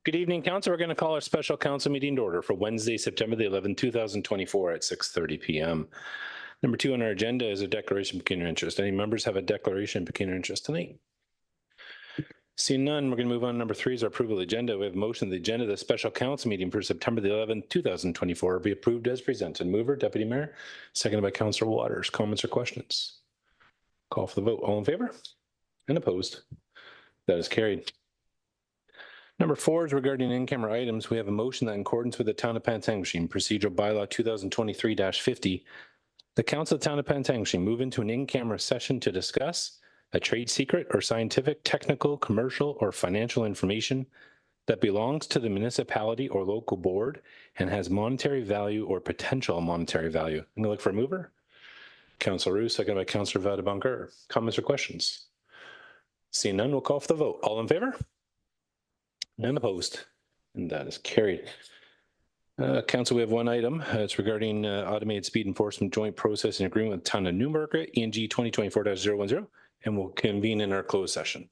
Good evening, Council. We're going to call our special council meeting to order for Wednesday, September the 11th, 2024 at 6:30 p.m. Number 2 on our agenda is a declaration of peculiar interest. Any members have a declaration of peculiar interest tonight? Seeing none, we're going to move on to number 3 is our approval of the agenda. We have a motion the agenda of the special council meeting for September the 11th, 2024 be approved as presented. Mover, Deputy Mayor, seconded by Councillor Waters. Comments or questions? Call for the vote. All in favor? And opposed? That is carried. Number 4 is regarding in-camera items. We have a motion that in accordance with the Town of Pantangashim Procedural Bylaw 2023-50, the Council of the Town of Pantangashim move into an in-camera session to discuss a trade secret or scientific, technical, commercial, or financial information that belongs to the municipality or local board and has monetary value or potential monetary value. I'm going to look for a mover. Councillor Roux, seconded by Councillor Vadeboncoeur. Comments or questions? Seeing none, we'll call for the vote. All in favor? And opposed? And that is carried. Council, we have one item. It's regarding automated speed enforcement joint processing agreement with Town of Newmarket, ENG 2024-010, and we'll convene in our closed session.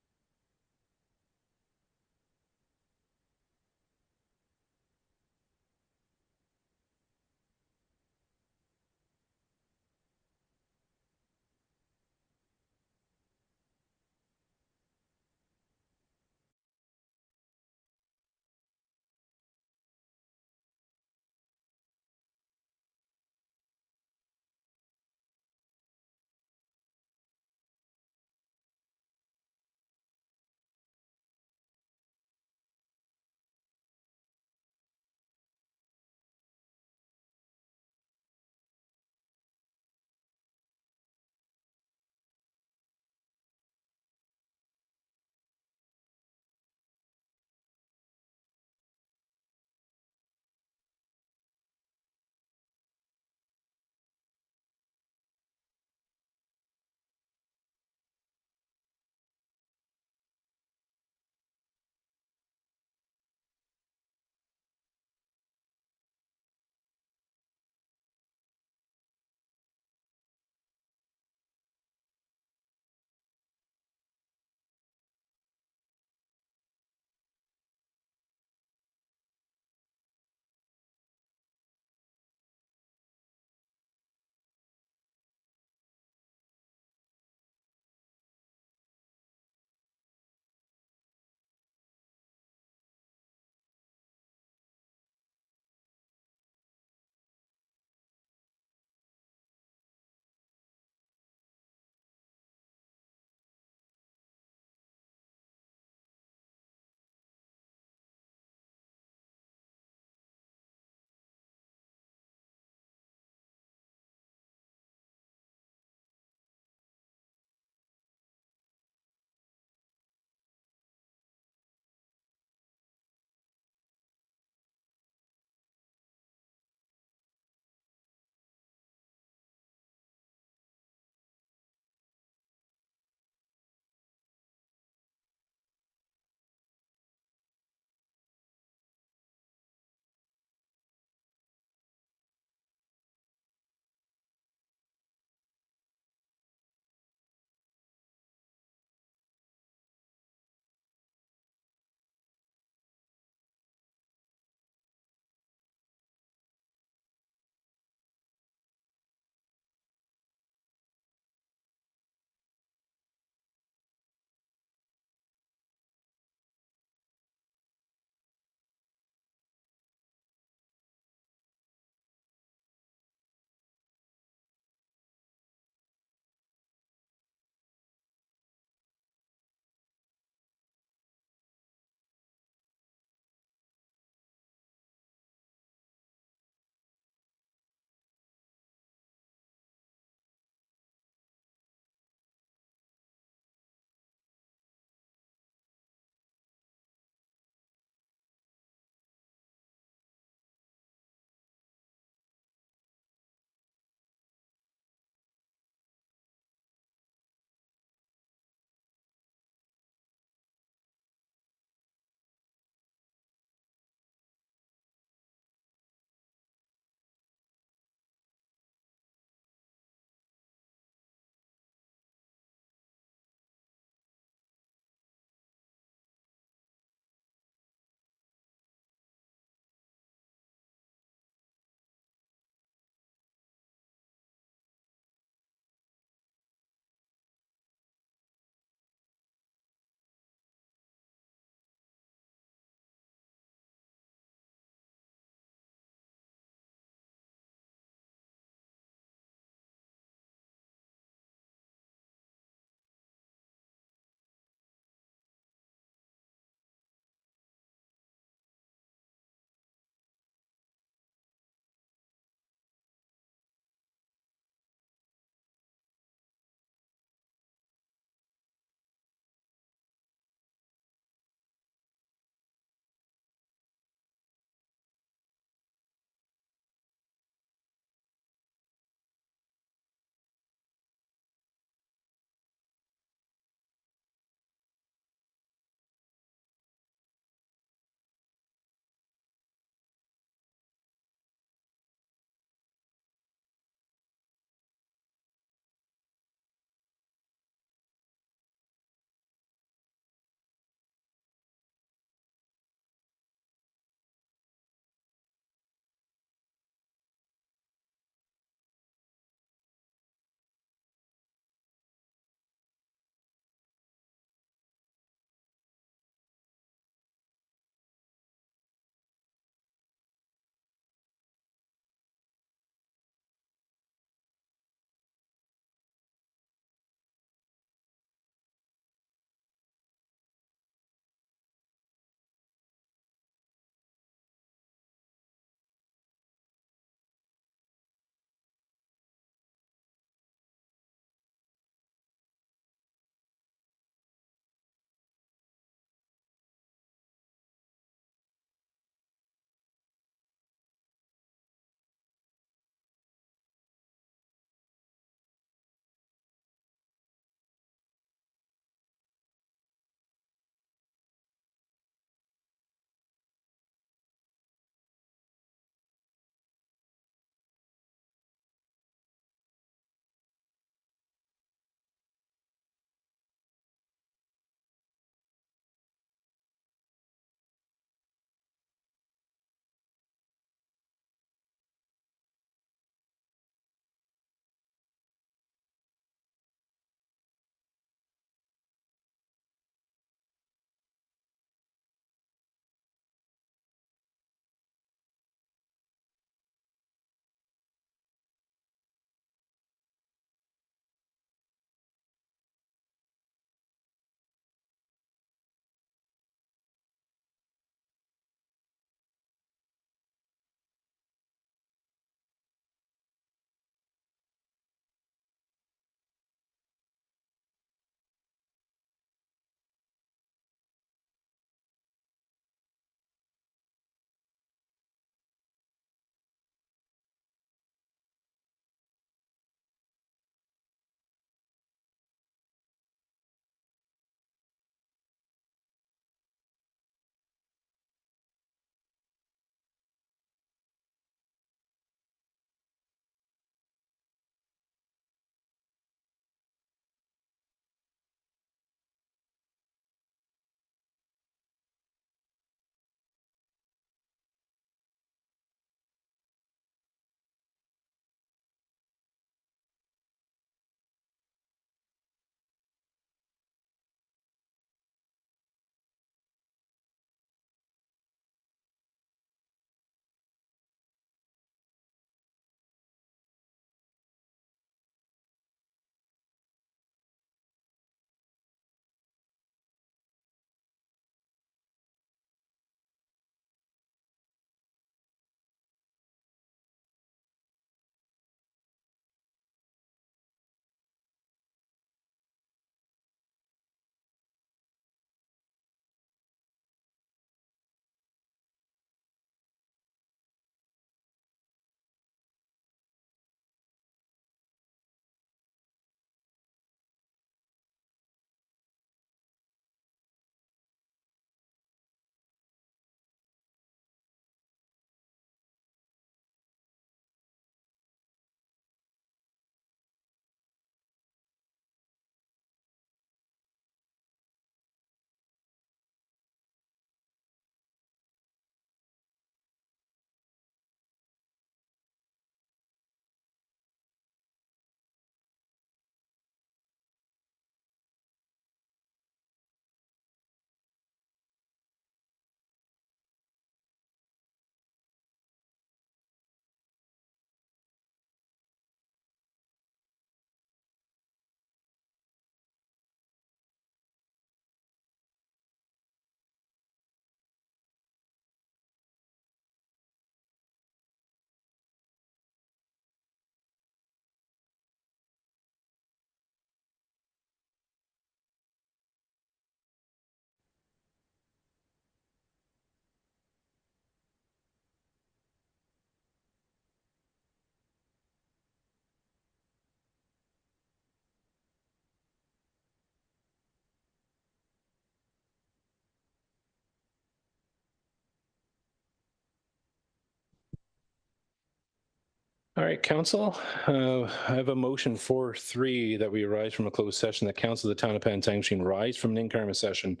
All right, council, I have a motion 4-3 that we arise from a closed session, that council of the town of Penicillin rise from an in-camera session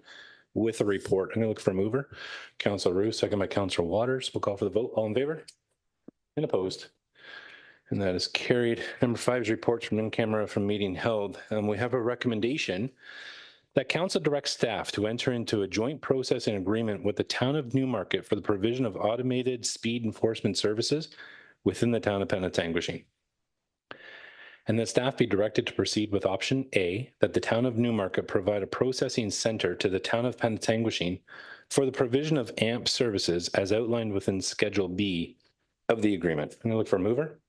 with a report. I'm going to look for a mover. Council Roux, second by Council Waters. We'll call for the vote. All in favor? And opposed? And that is carried. Number 5 is reports from in-camera from meeting held. We have a recommendation that council directs staff to enter into a joint processing agreement with the town of Newmarket for the provision of automated speed enforcement services within the town of Penetanguishene. And that staff be directed to proceed with option A, that the town of Newmarket provide a processing center to the town of Penetanguishene for the provision of AMP services as outlined within Schedule B of the agreement. I'm going to look for a mover.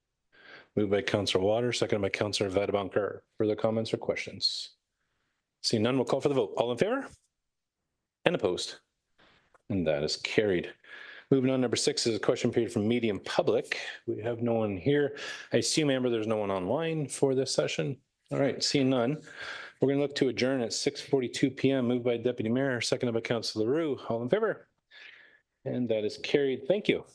Moved by Councillor Waters, seconded by Councillor Vadebonkar. Further comments or questions? Seeing none, we'll call for the vote. All in favor? And opposed? And that is carried. Moving on, number 6 is a question period from medium public. We have no one here. I assume, Amber, there's no one online for this session. All right, seeing none, we're going to look to adjourn at 6:42 p.m. Moved by Deputy Mayor, seconded by Councillor Roux. All in favor? And that is carried. Thank you.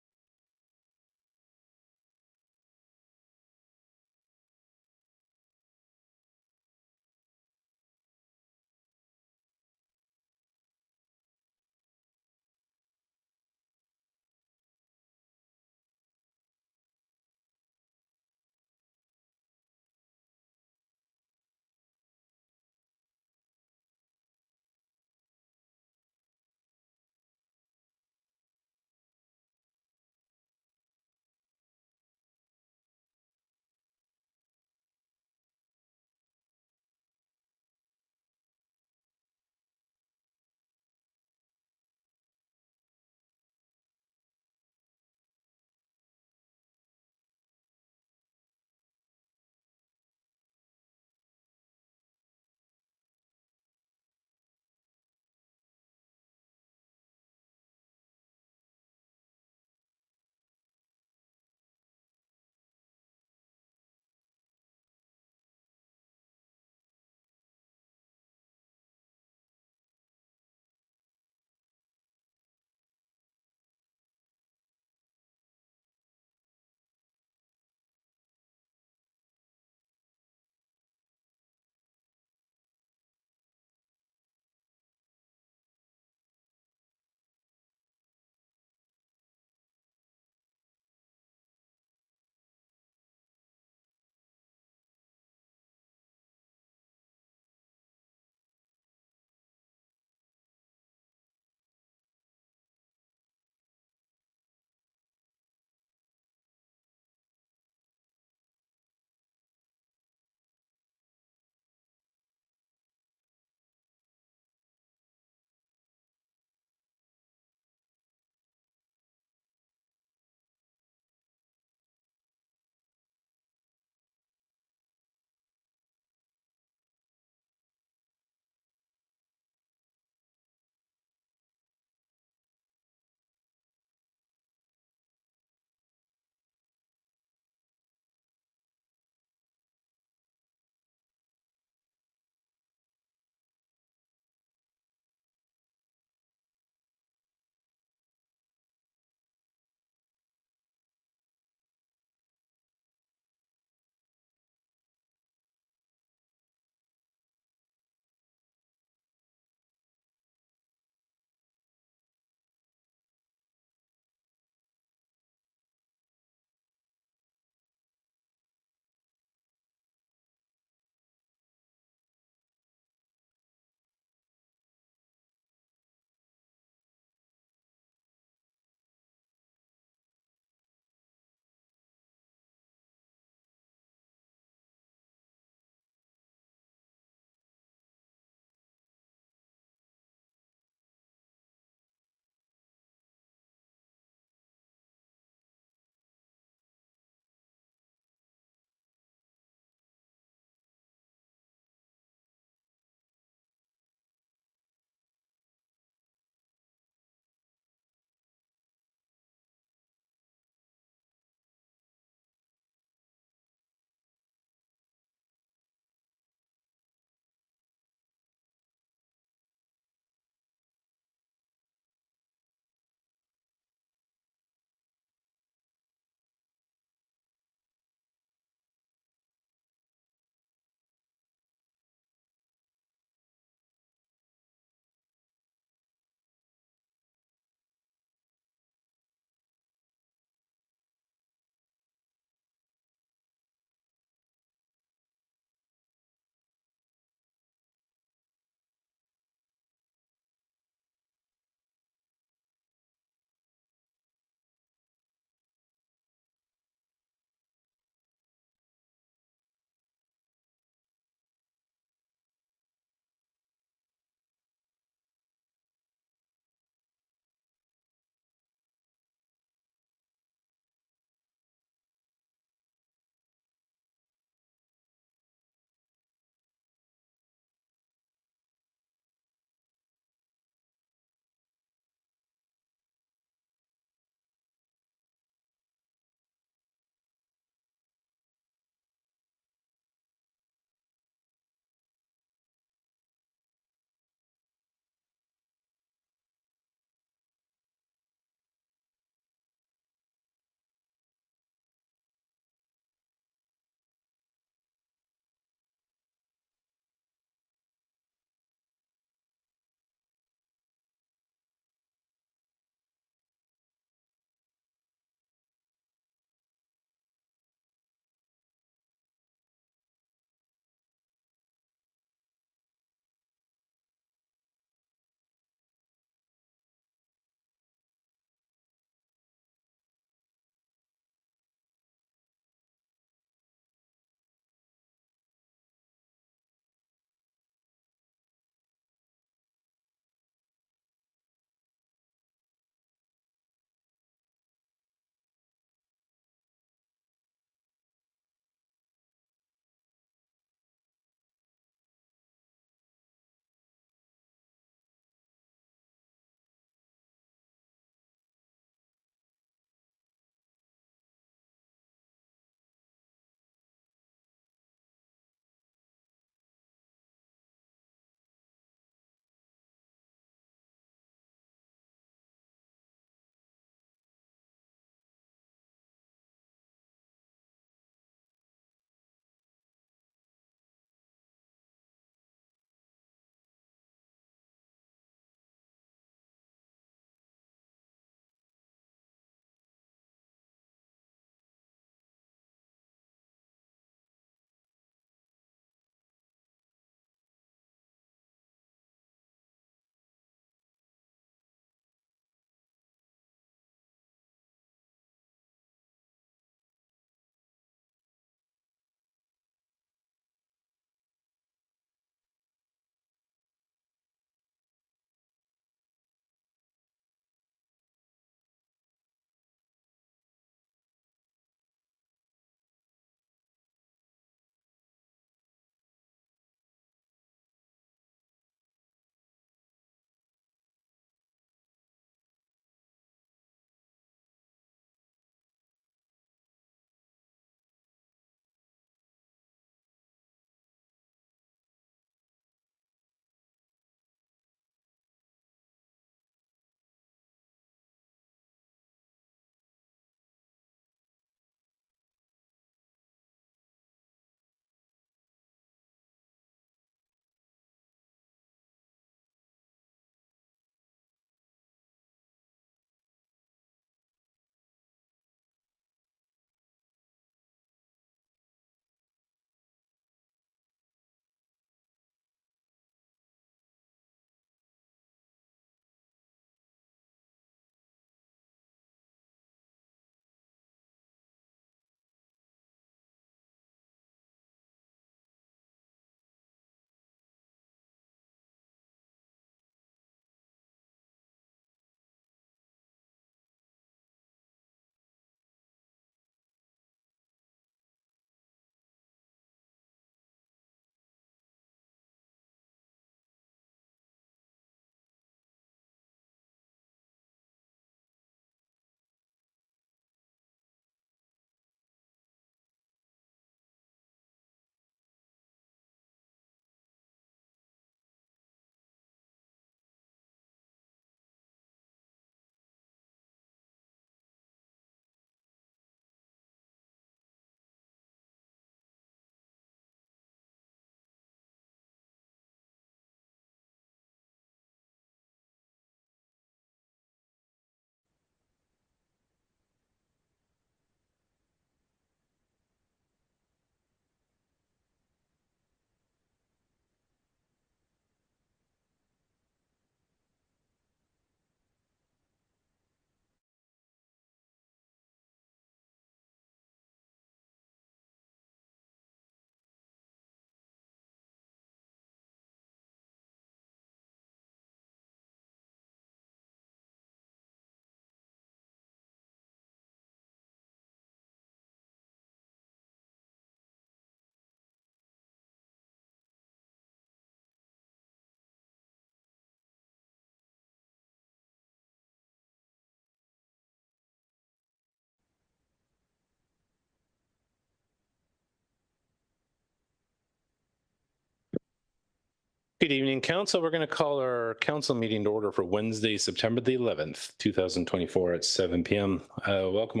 Good evening, Council. We're going to call our council meeting to order for Wednesday, September the 11th, 2024 at 7 p.m. Welcome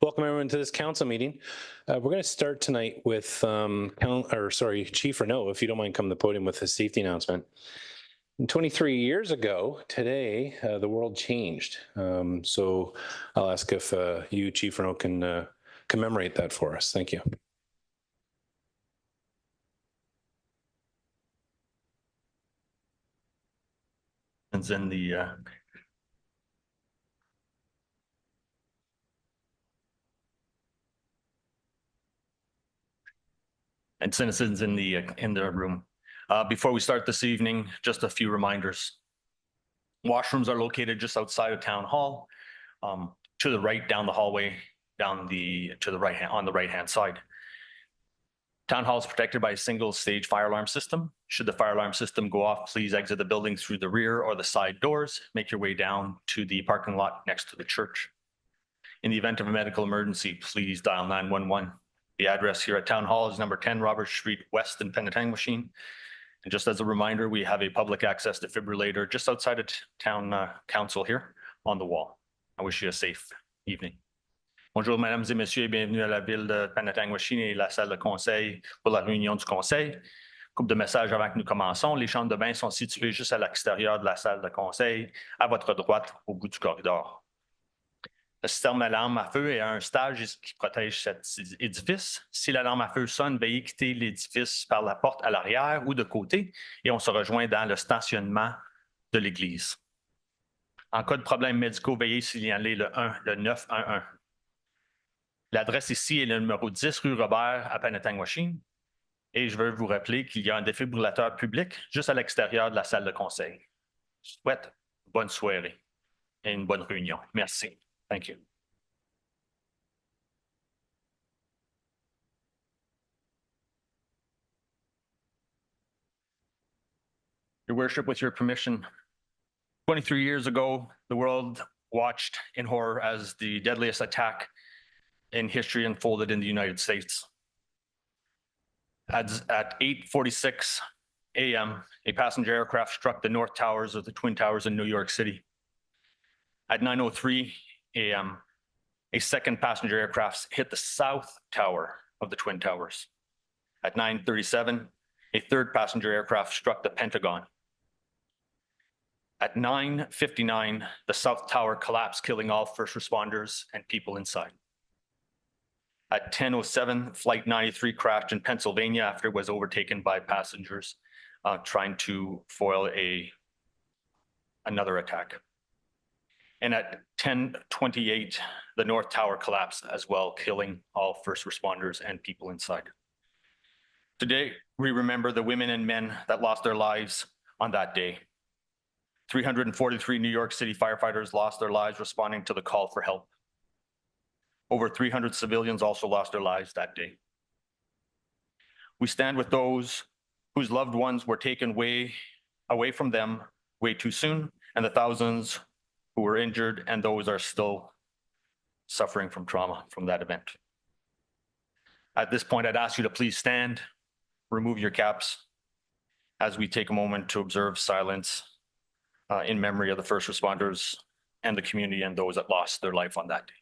everyone to this council meeting. We're going to start tonight with Chief Renaud, if you don't mind coming to the podium with a safety announcement. 23 years ago today, the world changed. So I'll ask if you, Chief Renaud, can commemorate that for us. Thank you. In the and citizens in the room. Before we start this evening, just a few reminders. Washrooms are located just outside of Town Hall, to the right down the hallway, on the right hand side. Town Hall is protected by a single stage fire alarm system. Should the fire alarm system go off, please exit the building through the rear or the side doors. Make your way down to the parking lot next to the church. In the event of a medical emergency, please dial 911. The address here at Town Hall is number 10 Robert Street West in Penetanguishene. And just as a reminder, we have a public access defibrillator just outside of Town Council here on the wall. I wish you a safe evening. Bonjour, mesdames et messieurs, et bienvenue à la ville de Penetanguishene et la salle de conseil pour la réunion du conseil. Couple de messages avant que nous commençons. Les chambres de bain sont situées juste à l'extérieur de la salle de conseil, à votre droite, au bout du corridor. Le système d'alarme à feu est un stage qui protège cet édifice. Si l'alarme à feu sonne, veuillez quitter l'édifice par la porte à l'arrière ou de côté et on se rejoint dans le stationnement de l'église. En cas de problèmes médicaux, veuillez signaler le 911. L'adresse ici est le numéro 10 rue Robert à Penetanguishene. Et je veux vous rappeler qu'il y a un défibrillateur public juste à l'extérieur de la salle de conseil. Je souhaite une bonne soirée et une bonne réunion. Merci. Thank you. Your Worship, with your permission, 23 years ago, the world watched in horror as the deadliest attack in history unfolded in the United States. At 8:46 a.m., a passenger aircraft struck the North Towers of the Twin Towers in New York City. At 9:03 a.m., a second passenger aircraft hit the South Tower of the Twin Towers. At 9:37, a third passenger aircraft struck the Pentagon. At 9:59, the South Tower collapsed, killing all first responders and people inside. At 10:07, Flight 93 crashed in Pennsylvania after it was overtaken by passengers trying to foil another attack. And at 10:28, the North Tower collapsed as well, killing all first responders and people inside. Today, we remember the women and men that lost their lives on that day. 343 New York City firefighters lost their lives responding to the call for help. Over 300 civilians also lost their lives that day. We stand with those whose loved ones were taken away from them way too soon, and the thousands who were injured and those are still suffering from trauma from that event. At this point, I'd ask you to please stand, remove your caps as we take a moment to observe silence in memory of the first responders and the community and those that lost their life on that day.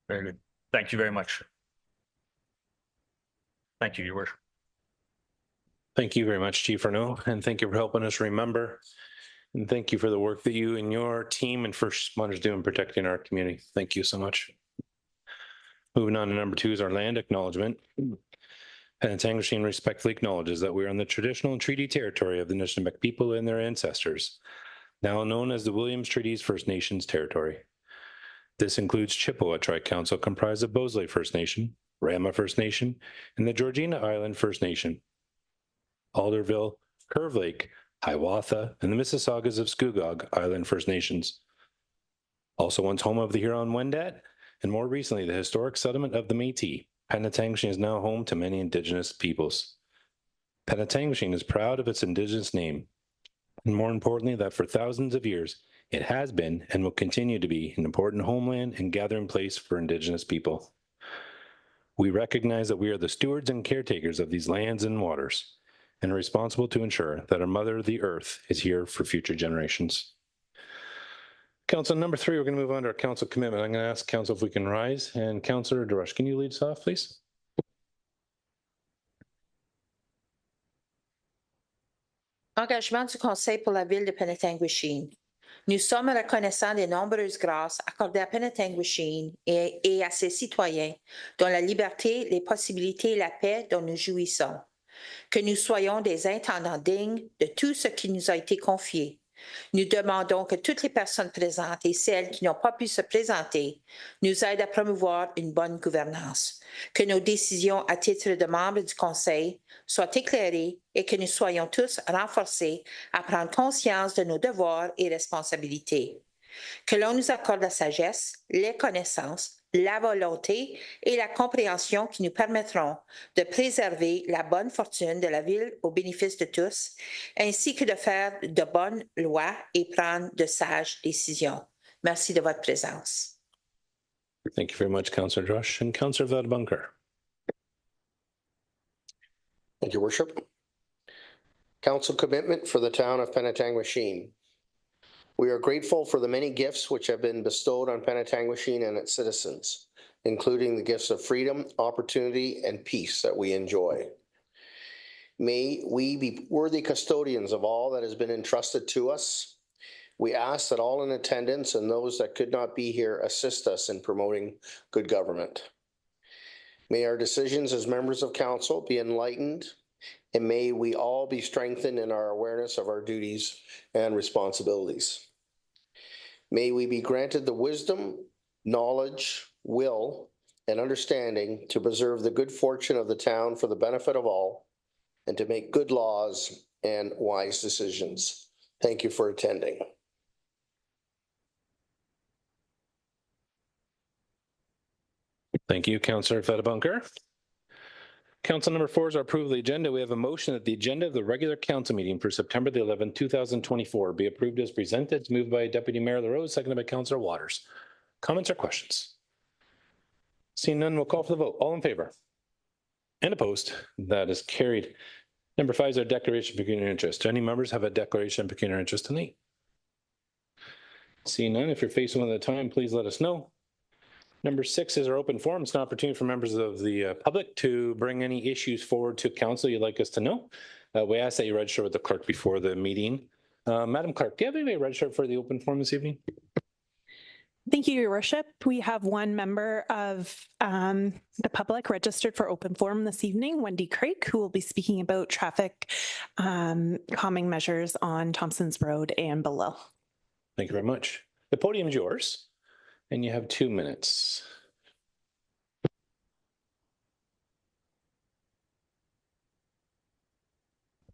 Very good. Thank you very much. Thank you, Your Worship. Thank you very much, Chief Renaud, and thank you for helping us remember. And thank you for the work that you and your team and first responders do in protecting our community. Thank you so much. Moving on to number 2 is our land acknowledgement. Penetanguishene respectfully acknowledges that we are on the traditional and treaty territory of the Nishnabek people and their ancestors, now known as the Williams Treaties First Nations territory. This includes Chippewa Tri-Council, comprised of Bosley First Nation, Rama First Nation, and the Georgina Island First Nation. Alderville, Curve Lake, Hiawatha, and the Mississaugas of Scugog Island First Nations. Also once home of the Huron-Wendat, and more recently the historic settlement of the Métis, Penetanguishene is now home to many Indigenous peoples. Penetanguishene is proud of its Indigenous name, and more importantly, that for thousands of years, it has been and will continue to be an important homeland and gathering place for Indigenous people. We recognize that we are the stewards and caretakers of these lands and waters, and are responsible to ensure that our Mother, the Earth, is here for future generations. Council number 3, we're going to move on to our council commitment. I'm going to ask council if we can rise. And Councillor DeRush, can you lead us off, please? Engagement du Conseil pour la ville de Penetanguishene. Nous sommes reconnaissants des nombreuses grâces accordées à Penetanguishene et à ses citoyens, dont la liberté, les possibilités et la paix dont nous jouissons. Que nous soyons des intendants dignes de tout ce qui nous a été confié. Nous demandons que toutes les personnes présentes et celles qui n'ont pas pu se présenter nous aident à promouvoir une bonne gouvernance, que nos décisions à titre de membres du Conseil soient éclairées et que nous soyons tous renforcés à prendre conscience de nos devoirs et responsabilités. Que l'on nous accorde la sagesse, les connaissances, la volonté et la compréhension qui nous permettront de préserver la bonne fortune de la ville au bénéfice de tous, ainsi que de faire de bonnes lois et prendre de sages décisions. Merci de votre présence. Thank you very much, Councillor DeRush. And Councillor Vadabunker. Thank you, Worship. Council commitment for the town of Penetanguishene. We are grateful for the many gifts which have been bestowed on Penetanguishene and its citizens, including the gifts of freedom, opportunity, and peace that we enjoy. May we be worthy custodians of all that has been entrusted to us. We ask that all in attendance and those that could not be here assist us in promoting good government. May our decisions as members of council be enlightened, and may we all be strengthened in our awareness of our duties and responsibilities. May we be granted the wisdom, knowledge, will, and understanding to preserve the good fortune of the town for the benefit of all, and to make good laws and wise decisions. Thank you for attending. Thank you, Councillor Vadabunker. Council number 4 is our approval of the agenda. We have a motion that the agenda of the regular council meeting for September the 11th, 2024 be approved as presented. It's moved by Deputy Mayor LaRose, seconded by Councillor Waters. Comments or questions? Seeing none, we'll call for the vote. All in favor? And opposed? That is carried. Number 5 is our declaration of pecuniary interest. Do any members have a declaration of pecuniary interest tonight? Seeing none, if you're facing one at a time, please let us know. Number 6 is our open forum. It's an opportunity for members of the public to bring any issues forward to council you'd like us to know. We ask that you register with the clerk before the meeting. Madam Clerk, do you have anybody registered for the open forum this evening? Thank you, Your Worship. We have one member of the public registered for open forum this evening, Wendy Craik, who will be speaking about traffic calming measures on Thompson's Road and below. Thank you very much. The podium is yours. And you have 2 minutes.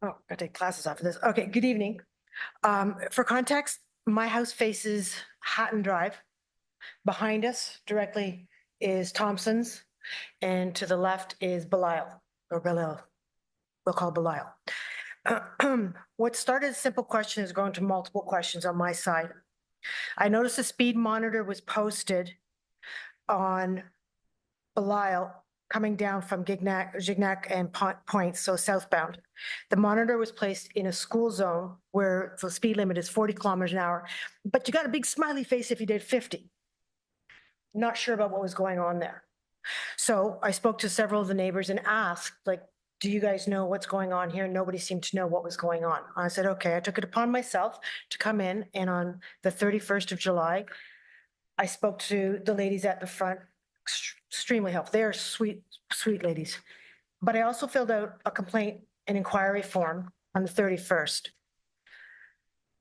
Oh, I take classes off of this. Okay, good evening. For context, my house faces Hatton Drive. Behind us directly is Thompson's, and to the left is Belisle, or Belisle. We'll call Belisle. What started as a simple question is going to multiple questions on my side. I noticed a speed monitor was posted on Belisle coming down from Gignac and Points, so southbound. The monitor was placed in a school zone where the speed limit is 40 kilometers an hour, but you got a big smiley face if you did 50. Not sure about what was going on there. So I spoke to several of the neighbors and asked, like, do you guys know what's going on here? Nobody seemed to know what was going on. I said, okay, I took it upon myself to come in, and on the 31st of July, I spoke to the ladies at the front, extremely helpful. They are sweet, sweet ladies. But I also filled out a complaint and inquiry form on the 31st.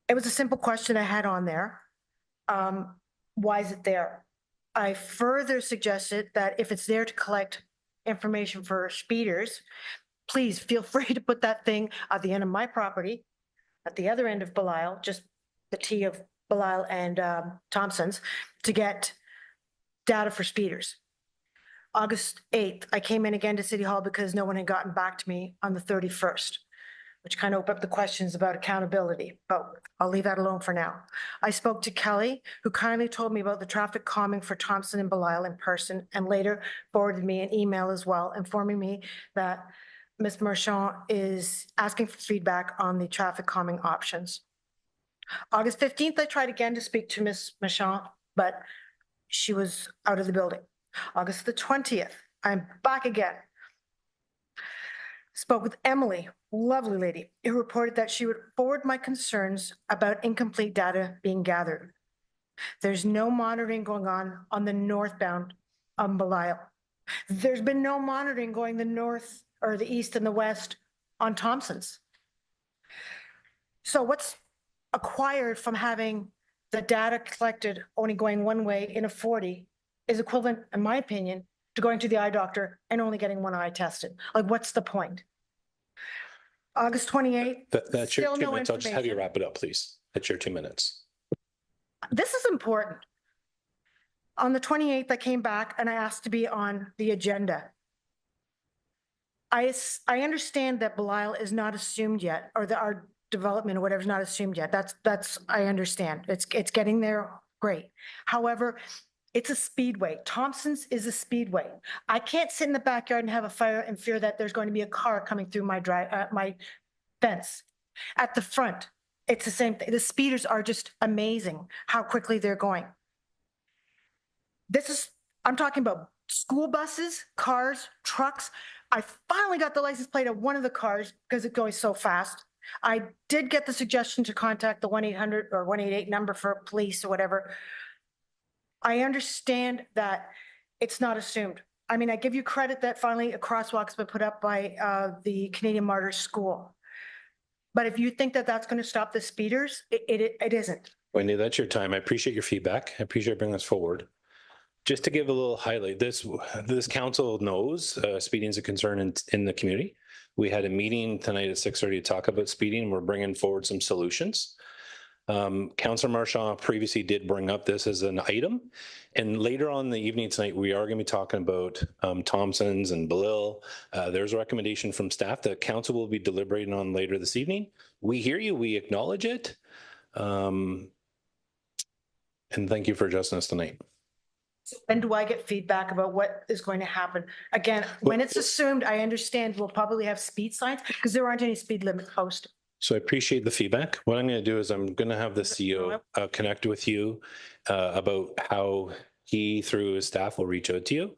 It was a simple question I had on there. Why is it there? I further suggested that if it's there to collect information for speeders, please feel free to put that thing at the end of my property, at the other end of Belisle, just the T of Belisle and Thompson's, to get data for speeders. August 8th, I came in again to City Hall because no one had gotten back to me on the 31st, which kind of opened up the questions about accountability, but I'll leave that alone for now. I spoke to Kelly, who kindly told me about the traffic calming for Thompson and Belisle in person, and later forwarded me an email as well, informing me that Ms. Marchand is asking for feedback on the traffic calming options. August 15th, I tried again to speak to Ms. Marchand, but she was out of the building. August the 20th, I'm back again. Spoke with Emily, lovely lady, who reported that she would forward my concerns about incomplete data being gathered. There's no monitoring going on the northbound on Belisle. There's been no monitoring going the north or the east and the west on Thompson's. So what's acquired from having the data collected only going one way in a 40 is equivalent, in my opinion, to going to the eye doctor and only getting one eye tested. Like, what's the point? August 28th. That's your still 2 no minutes. I'll just have you information. wrap it up, please. That's your 2 minutes. This is important. On the 28th, I came back and I asked to be on the agenda. I understand that Belisle is not assumed yet, or that our development or whatever is not assumed yet. That's I understand. It's getting there. Great. However, it's a speedway. Thompson's is a speedway. I can't sit in the backyard and have a fire and fear that there's going to be a car coming through my my fence. At the front, it's the same thing. The speeders are just amazing how quickly they're going. I'm talking about school buses, cars, trucks. I finally got the license plate of one of the cars because it goes so fast. I did get the suggestion to contact the 1-800 or 188 number for police or whatever. I understand that it's not assumed. I mean, I give you credit that finally a crosswalk's been put up by the Canadian Martyrs School. But if you think that that's going to stop the speeders, it isn't. Wendy, that's your time. I appreciate your feedback. I appreciate bringing us forward. Just to give a little highlight, this council knows speeding is a concern in the community. We had a meeting tonight at 6:30 to talk about speeding. We're bringing forward some solutions. Councillor Marchand previously did bring up this as an item, and later on in the evening tonight, we are going to be talking about Thompson's and Belisle. There's a recommendation from staff that council will be deliberating on later this evening. We hear you, we acknowledge it, and thank you for addressing us tonight. When do I get feedback about what is going to happen? Again, when it's assumed, I understand we'll probably have speed signs because there aren't any speed limit posted. So I appreciate the feedback. What I'm going to do is I'm going to have the CEO connect with you about how he, through his staff, will reach out to you.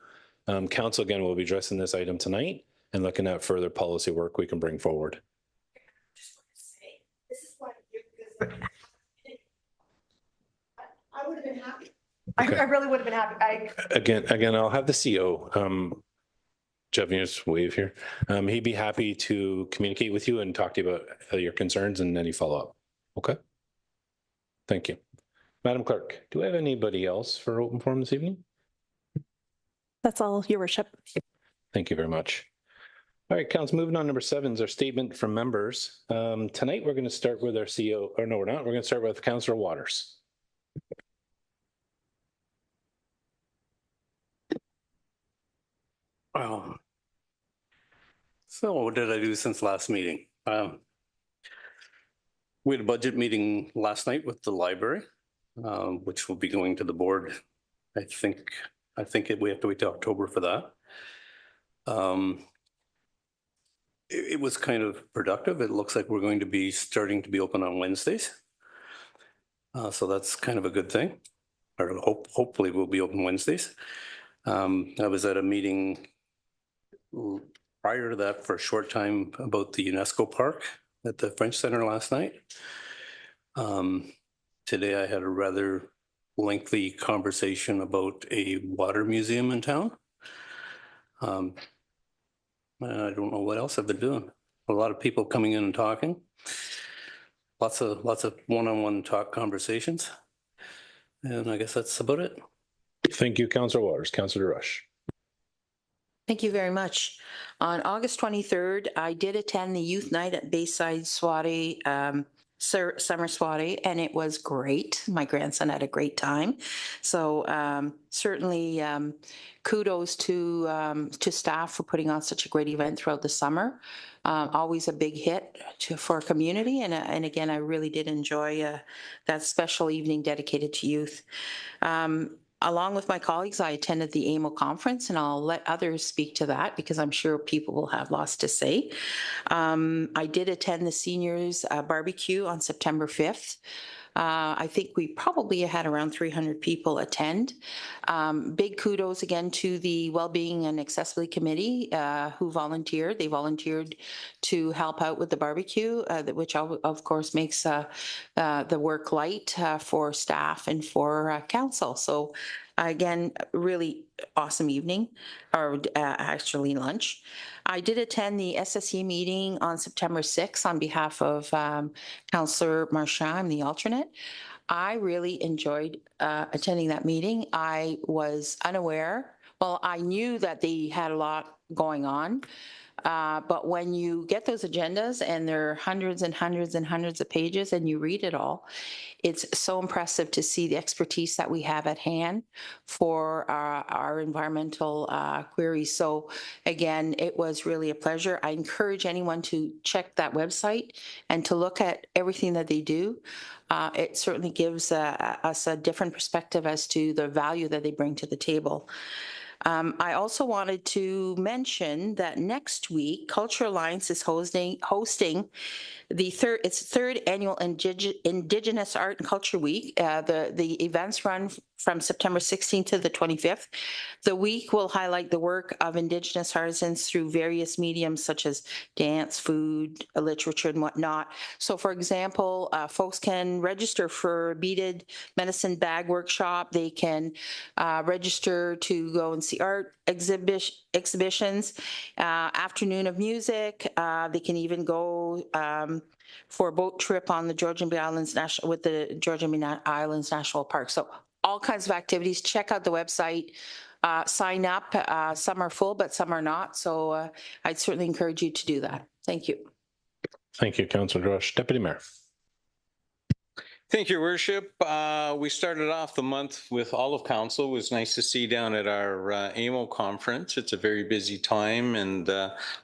Council, again, will be addressing this item tonight and looking at further policy work we can bring forward. Just want to say, this is what I would have been happy. Okay. I really would have been happy. Again, I'll have the CEO, Jeff, wave here. He'd be happy to communicate with you and talk to you about your concerns and any follow-up. Okay. Thank you. Madam Clerk, do we have anybody else for open forum this evening? That's all, Your Worship. Thank you very much. All right, Council, moving on, number 7 is our statement from members. Tonight, we're going to start with our CEO, or no, we're not. We're going to start with Councillor Waters. So what did I do since last meeting? We had a budget meeting last night with the library, which will be going to the board. I think we have to wait till October for that. It was kind of productive. It looks like we're going to be starting to be open on Wednesdays. So that's kind of a good thing, or hopefully we'll be open Wednesdays. I was at a meeting prior to that for a short time about the UNESCO Park at the French Center last night. Today I had a rather lengthy conversation about a water museum in town. I don't know what else I've been doing. A lot of people coming in and talking. Lots of one-on-one talk conversations. And I guess that's about it. Thank you, Councillor Waters. Councillor Rush. Thank you very much. On August 23rd, I did attend the youth night at Bayside Soiree summer soiree, and it was great. My grandson had a great time. So certainly kudos to staff for putting on such a great event throughout the summer. Always a big hit for our community. And again, I really did enjoy that special evening dedicated to youth. Along with my colleagues, I attended the AMO conference, and I'll let others speak to that because I'm sure people will have lots to say. I did attend the seniors barbecue on September 5th. I think we probably had around 300 people attend. Big kudos again to the Wellbeing and Accessibility Committee who volunteered. They volunteered to help out with the barbecue, which of course makes the work light for staff and for council. So again, really awesome evening, or actually lunch. I did attend the SSE meeting on September 6th on behalf of Councillor Marchand, I'm the alternate. I really enjoyed attending that meeting. I was unaware. Well, I knew that they had a lot going on, but when you get those agendas and there are hundreds and hundreds and hundreds of pages and you read it all, it's so impressive to see the expertise that we have at hand for our environmental queries. So again, it was really a pleasure. I encourage anyone to check that website and to look at everything that they do. It certainly gives us a different perspective as to the value that they bring to the table. I also wanted to mention that next week, Culture Alliance is hosting its third annual Indigenous Art and Culture Week. The events run from September 16th to the 25th. The week will highlight the work of Indigenous artisans through various mediums such as dance, food, literature, and whatnot. So, for example, folks can register for beaded medicine bag workshop. They can register to go and see art exhibitions, afternoon of music. They can even go for a boat trip on the Georgian Bay Islands with the Georgian Bay Islands National Park. So all kinds of activities. Check out the website. Sign up. Some are full, but some are not. So I'd certainly encourage you to do that. Thank you. Thank you, Councillor Drush. Deputy Mayor. Thank you, Your Worship. We started off the month with all of council. It was nice to see down at our AMO conference. It's a very busy time and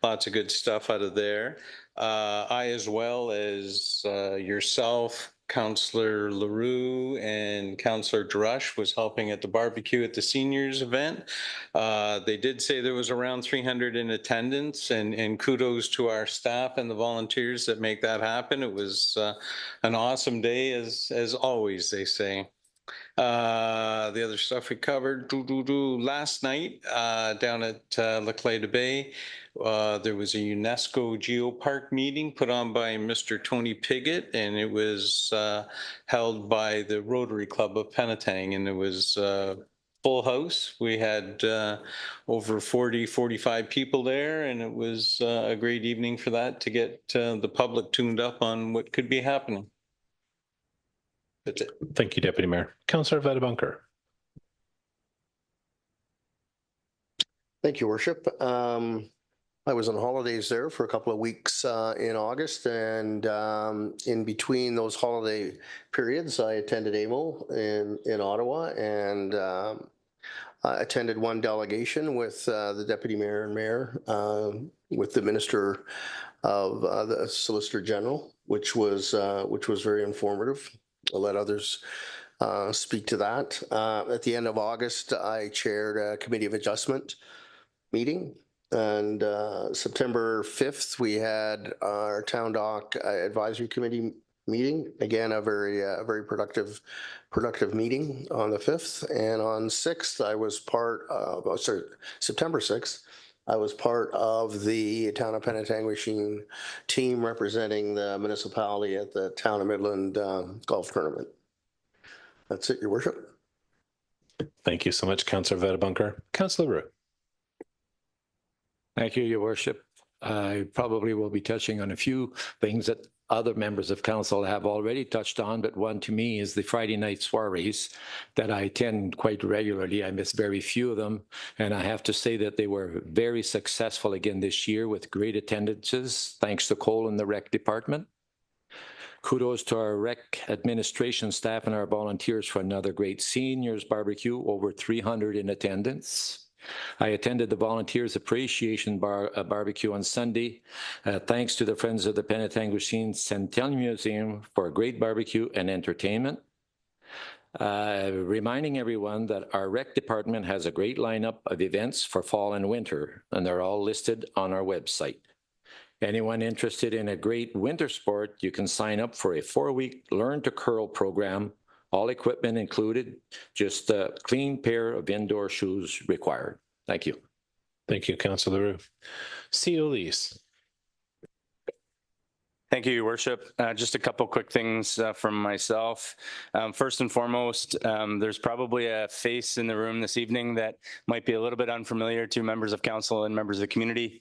lots of good stuff out of there. I, as well as yourself, Councillor LaRue and Councillor Drush, was helping at the barbecue at the seniors event. They did say there was around 300 in attendance, and kudos to our staff and the volunteers that make that happen. It was an awesome day, as always, they say. The other stuff we covered, last night down at Laclede Bay, there was a UNESCO Geopark meeting put on by Mr. Tony Piggott, and it was held by the Rotary Club of Penetang, and it was full house. We had over 45 people there, and it was a great evening for that, to get the public tuned up on what could be happening. That's it. Thank you, Deputy Mayor. Councillor Vedabunker. Thank you, Worship. I was on holidays there for a couple of weeks in August, and in between those holiday periods, I attended AMO in Ottawa, and I attended one delegation with the Deputy Mayor and Mayor, with the Minister of the Solicitor General, which was very informative. I'll let others speak to that. At the end of August, I chaired a Committee of Adjustment meeting. And September 5th, we had our Town Dock Advisory Committee meeting. Again, a very productive meeting on the 5th. And on 6th, I was September 6th, I was part of the Town of Penetanguishene team representing the municipality at the Town of Midland golf tournament. That's it, Your Worship. Thank you so much, Councillor Vedabunker. Councillor Roux. Thank you, Your Worship. I probably will be touching on a few things that other members of council have already touched on, but one to me is the Friday night soirees that I attend quite regularly. I miss very few of them, and I have to say that they were very successful again this year with great attendances, thanks to Cole and the rec department. Kudos to our rec administration staff and our volunteers for another great seniors barbecue, over 300 in attendance. I attended the Volunteers Appreciation Barbecue on Sunday. Thanks to the Friends of the Penetanguishene Centennial Museum for a great barbecue and entertainment. Reminding everyone that our rec department has a great lineup of events for fall and winter, and they're all listed on our website. Anyone interested in a great winter sport, you can sign up for a 4-week Learn to Curl program. All equipment included, just a clean pair of indoor shoes required. Thank you. Thank you, Councillor Leroux. CO Lees. Thank you, Your Worship. Just a couple quick things from myself. First and foremost, there's probably a face in the room this evening that might be a little bit unfamiliar to members of council and members of the community.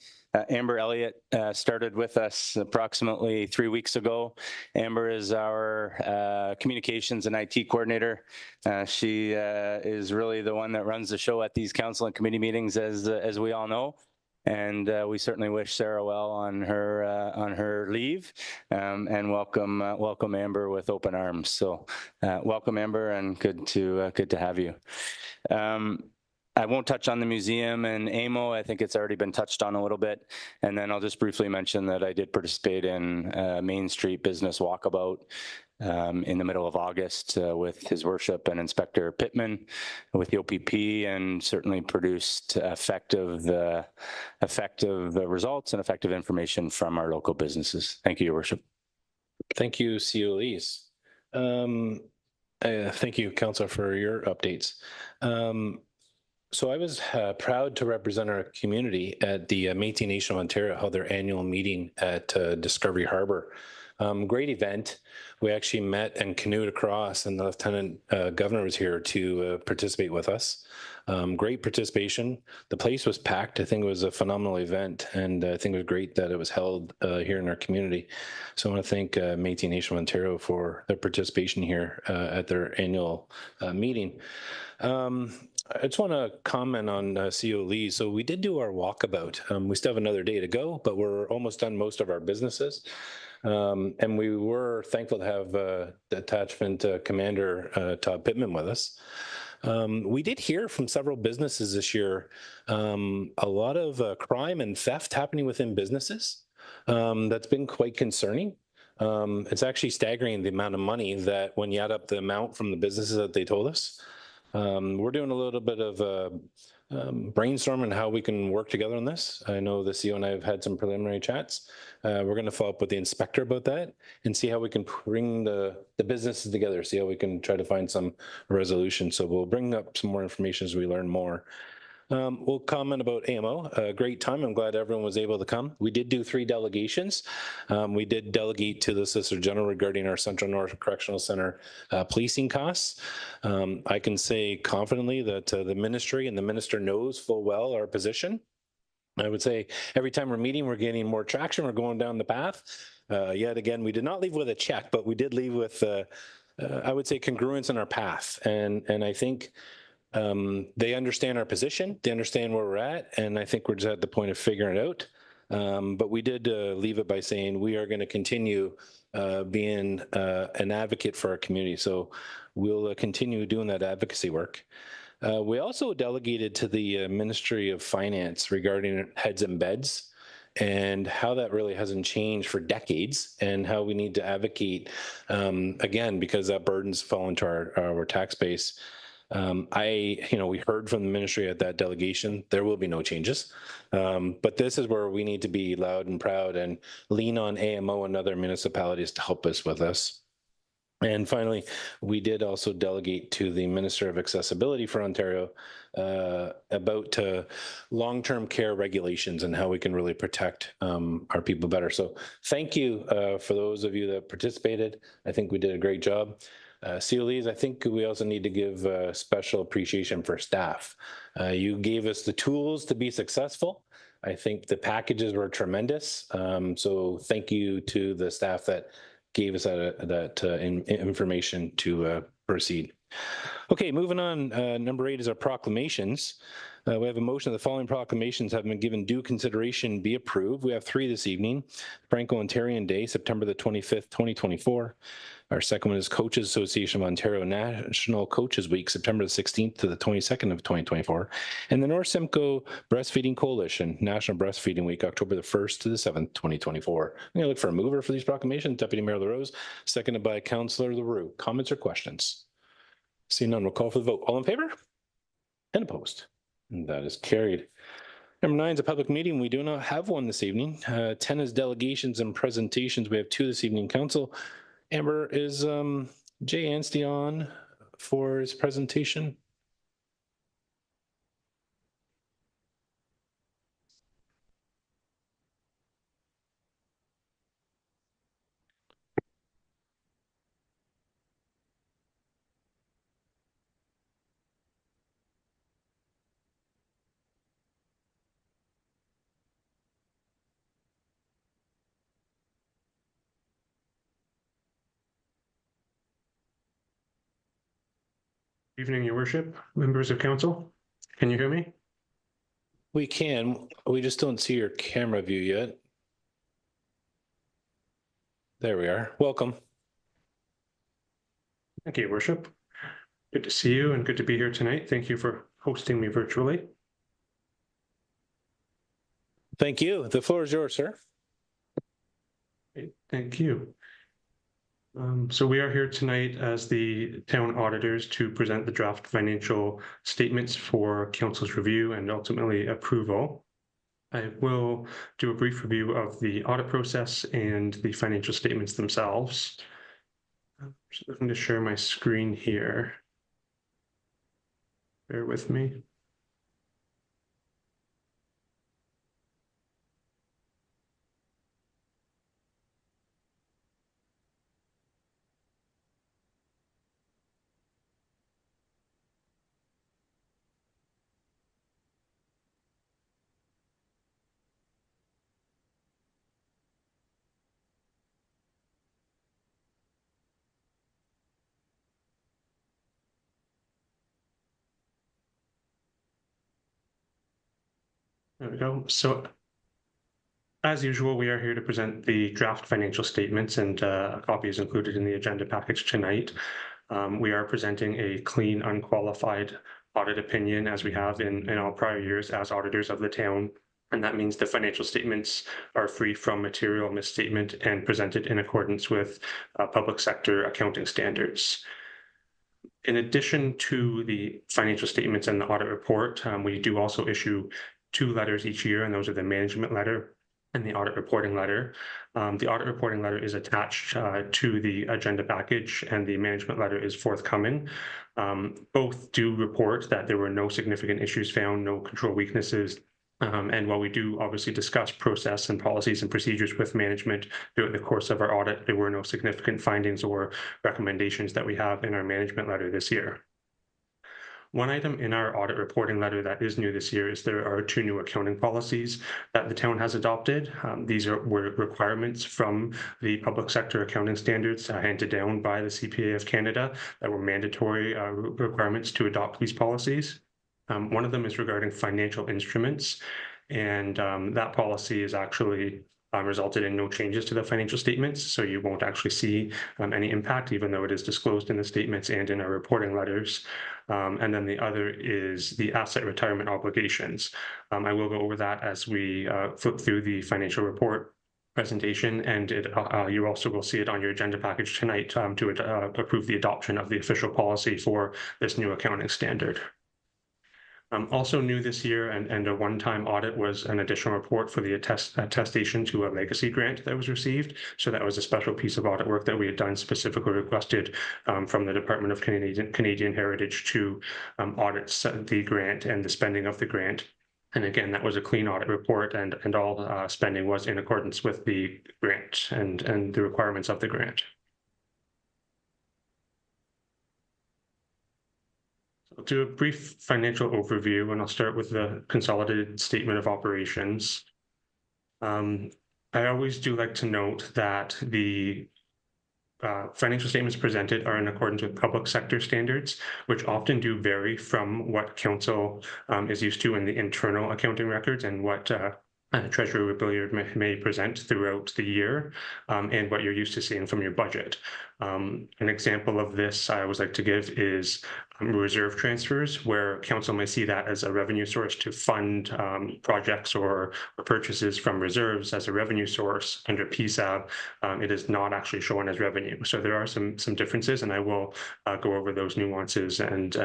Amber Elliott started with us approximately 3 weeks ago. Amber is our communications and IT coordinator. She is really the one that runs the show at these council and committee meetings, as we all know. And we certainly wish Sarah well on her leave, and welcome Amber with open arms. So welcome, Amber, and good to have you. I won't touch on the museum and AMO. I think it's already been touched on a little bit. And then I'll just briefly mention that I did participate in Main Street Business Walkabout in the middle of August with His Worship and Inspector Pittman with the OPP, and certainly produced effective results and effective information from our local businesses. Thank you, Your Worship. Thank you, CO Lees. Thank you, Councillor, for your updates. So I was proud to represent our community at the Métis Nation of Ontario held their annual meeting at Discovery Harbour. Great event. We actually met and canoed across, and the Lieutenant Governor was here to participate with us. Great participation. The place was packed. I think it was a phenomenal event, and I think it was great that it was held here in our community. So I want to thank Métis Nation of Ontario for their participation here at their annual meeting. I just want to comment on CO Lee. So we did do our walkabout. We still have another day to go, but we're almost done most of our businesses. And we were thankful to have Detachment Commander Todd Pittman with us. We did hear from several businesses this year, a lot of crime and theft happening within businesses. That's been quite concerning. It's actually staggering the amount of money that when you add up the amount from the businesses that they told us. We're doing a little bit of brainstorming how we can work together on this. I know the CEO and I have had some preliminary chats. We're going to follow up with the inspector about that and see how we can bring the businesses together, see how we can try to find some resolution. So we'll bring up some more information as we learn more. We'll comment about AMO. A great time. I'm glad everyone was able to come. We did do 3 delegations. We did delegate to the Solicitor General regarding our Central North Correctional Center policing costs. I can say confidently that the ministry and the minister knows full well our position. I would say every time we're meeting, we're getting more traction. We're going down the path. Yet again, we did not leave with a check, but we did leave with, I would say, congruence in our path. And I think they understand our position, they understand where we're at, and I think we're just at the point of figuring it out. But we did leave it by saying we are going to continue being an advocate for our community. So we'll continue doing that advocacy work. We also delegated to the Ministry of Finance regarding heads and beds and how that really hasn't changed for decades, and how we need to advocate, again, because that burdens fall into our tax base. We heard from the ministry at that delegation, there will be no changes. But this is where we need to be loud and proud and lean on AMO and other municipalities to help us with this. And finally, we did also delegate to the Minister of Accessibility for Ontario about long-term care regulations and how we can really protect our people better. So thank you for those of you that participated. I think we did a great job. COLEs, I think we also need to give special appreciation for staff. You gave us the tools to be successful. I think the packages were tremendous. So thank you to the staff that gave us that information to proceed. Okay, moving on. Number 8 is our proclamations. We have a motion that the following proclamations have been given due consideration be approved. We have 3 this evening. Franco-Ontarian Day, September the 25th, 2024. Our second one is Coaches Association of Ontario National Coaches Week, September the 16th to the 22nd of 2024. And the North Simcoe Breastfeeding Coalition, National Breastfeeding Week, October the 1st to the 7th, 2024. I'm going to look for a mover for these proclamations. Deputy Mayor LaRose, seconded by Councillor Leroux. Comments or questions? Seeing none, we'll call for the vote. All in favor? And opposed? And that is carried. Number 9 is a public meeting. We do not have one this evening. 10 is delegations and presentations. We have 2 this evening. Council, Amber, is Jay Anstey on for his presentation? Evening, Your Worship, members of council. Can you hear me? We can. We just don't see your camera view yet. There we are. Welcome. Thank you, Your Worship. Good to see you and good to be here tonight. Thank you for hosting me virtually. Thank you. The floor is yours, sir. Great, thank you. So we are here tonight as the town auditors to present the draft financial statements for council's review and ultimately approval. I will do a brief review of the audit process and the financial statements themselves. I'm just looking to share my screen here. Bear with me. There we go. So as usual, we are here to present the draft financial statements, and a copy is included in the agenda package tonight. We are presenting a clean, unqualified audit opinion as we have in all prior years as auditors of the town. And that means the financial statements are free from material misstatement and presented in accordance with public sector accounting standards. In addition to the financial statements and the audit report, we do also issue 2 letters each year, and those are the management letter and the audit reporting letter. The audit reporting letter is attached to the agenda package, and the management letter is forthcoming. Both do report that there were no significant issues found, no control weaknesses. And while we do obviously discuss process and policies and procedures with management throughout the course of our audit, there were no significant findings or recommendations that we have in our management letter this year. One item in our audit reporting letter that is new this year is there are 2 new accounting policies that the town has adopted. These were requirements from the public sector accounting standards handed down by the CPA of Canada that were mandatory requirements to adopt these policies. One of them is regarding financial instruments, and that policy is actually resulted in no changes to the financial statements, so you won't actually see any impact, even though it is disclosed in the statements and in our reporting letters. And then the other is the asset retirement obligations. I will go over that as we flip through the financial report presentation, and you also will see it on your agenda package tonight to approve the adoption of the official policy for this new accounting standard. Also new this year and a one-time audit was an additional report for the attestation to a legacy grant that was received. So that was a special piece of audit work that we had done, specifically requested from the Department of Canadian Heritage to audit the grant and the spending of the grant. And again, that was a clean audit report, and all spending was in accordance with the grant and the requirements of the grant. I'll do a brief financial overview, and I'll start with the consolidated statement of operations. I always do like to note that the financial statements presented are in accordance with public sector standards, which often do vary from what council is used to in the internal accounting records and what Treasurer Billiard may present throughout the year, and what you're used to seeing from your budget. An example of this I always like to give is reserve transfers, where council may see that as a revenue source to fund projects or purchases from reserves as a revenue source under PSAB. It is not actually shown as revenue. So there are some differences, and I will go over those nuances and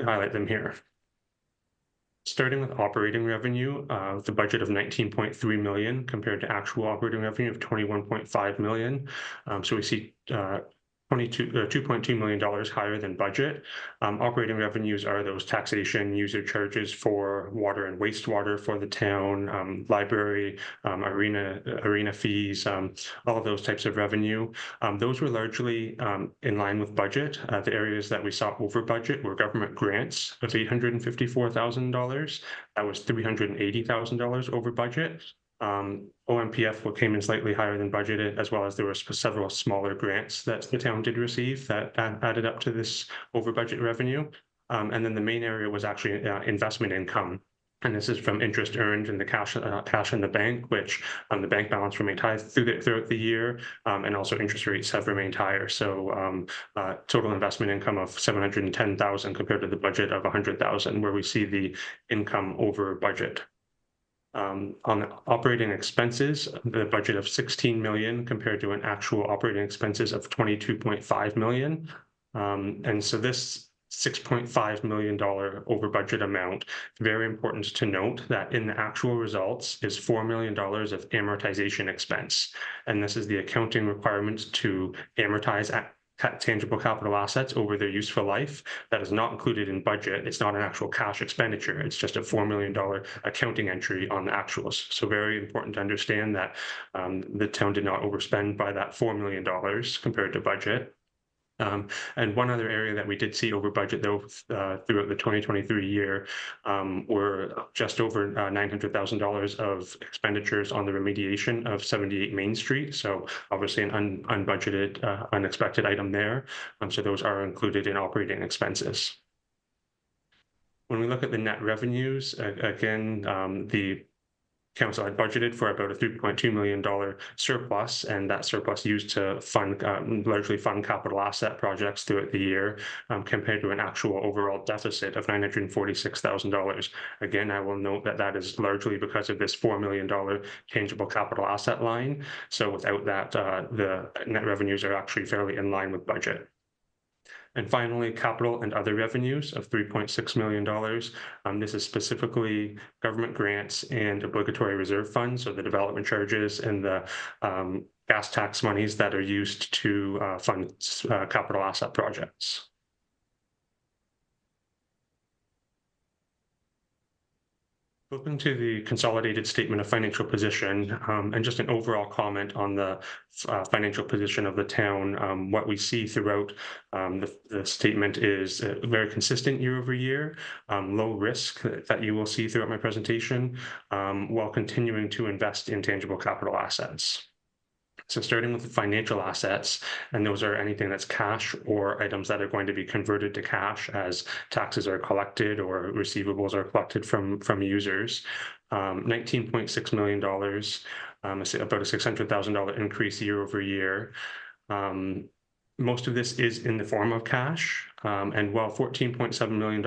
highlight them here. Starting with operating revenue, the budget of 19.3 million compared to actual operating revenue of 21.5 million. So we see $2.2 million higher than budget. Operating revenues are those taxation, user charges for water and wastewater for the town, library, arena fees, all of those types of revenue. Those were largely in line with budget. The areas that we saw over budget were government grants of $854,000. That was $380,000 over budget. OMPF came in slightly higher than budgeted, as well as there were several smaller grants that the town did receive that added up to this over budget revenue. And then the main area was actually investment income. And this is from interest earned in the cash in the bank, which the bank balance remained high throughout the year, and also interest rates have remained higher. So total investment income of $710,000 compared to the budget of $100,000, where we see the income over budget. On the operating expenses, the budget of 16 million compared to an actual operating expenses of 22.5 million. And so this $6.5 million over budget amount, very important to note that in the actual results is $4 million of amortization expense. And this is the accounting requirement to amortize tangible capital assets over their useful life. That is not included in budget. It's not an actual cash expenditure. It's just a $4 million accounting entry on the actuals. So very important to understand that the town did not overspend by that $4 million compared to budget. And one other area that we did see over budget, though, throughout the 2023 year, were just over $900,000 of expenditures on the remediation of 78 Main Street. So obviously an unbudgeted, unexpected item there. So those are included in operating expenses. When we look at the net revenues, again, the council had budgeted for about a $3.2 million surplus, and that surplus used to fund largely fund capital asset projects throughout the year, compared to an actual overall deficit of $946,000. Again, I will note that that is largely because of this $4 million tangible capital asset line. So without that, the net revenues are actually fairly in line with budget. And finally, capital and other revenues of $3.6 million. This is specifically government grants and obligatory reserve funds, so the development charges and the gas tax monies that are used to fund capital asset projects. Flipping to the consolidated statement of financial position, and just an overall comment on the financial position of the town. What we see throughout the statement is very consistent year over year, low risk that you will see throughout my presentation, while continuing to invest in tangible capital assets. So starting with the financial assets, and those are anything that's cash or items that are going to be converted to cash as taxes are collected or receivables are collected from users. $19.6 million, about a $600,000 increase year over year. Most of this is in the form of cash, and while $14.7 million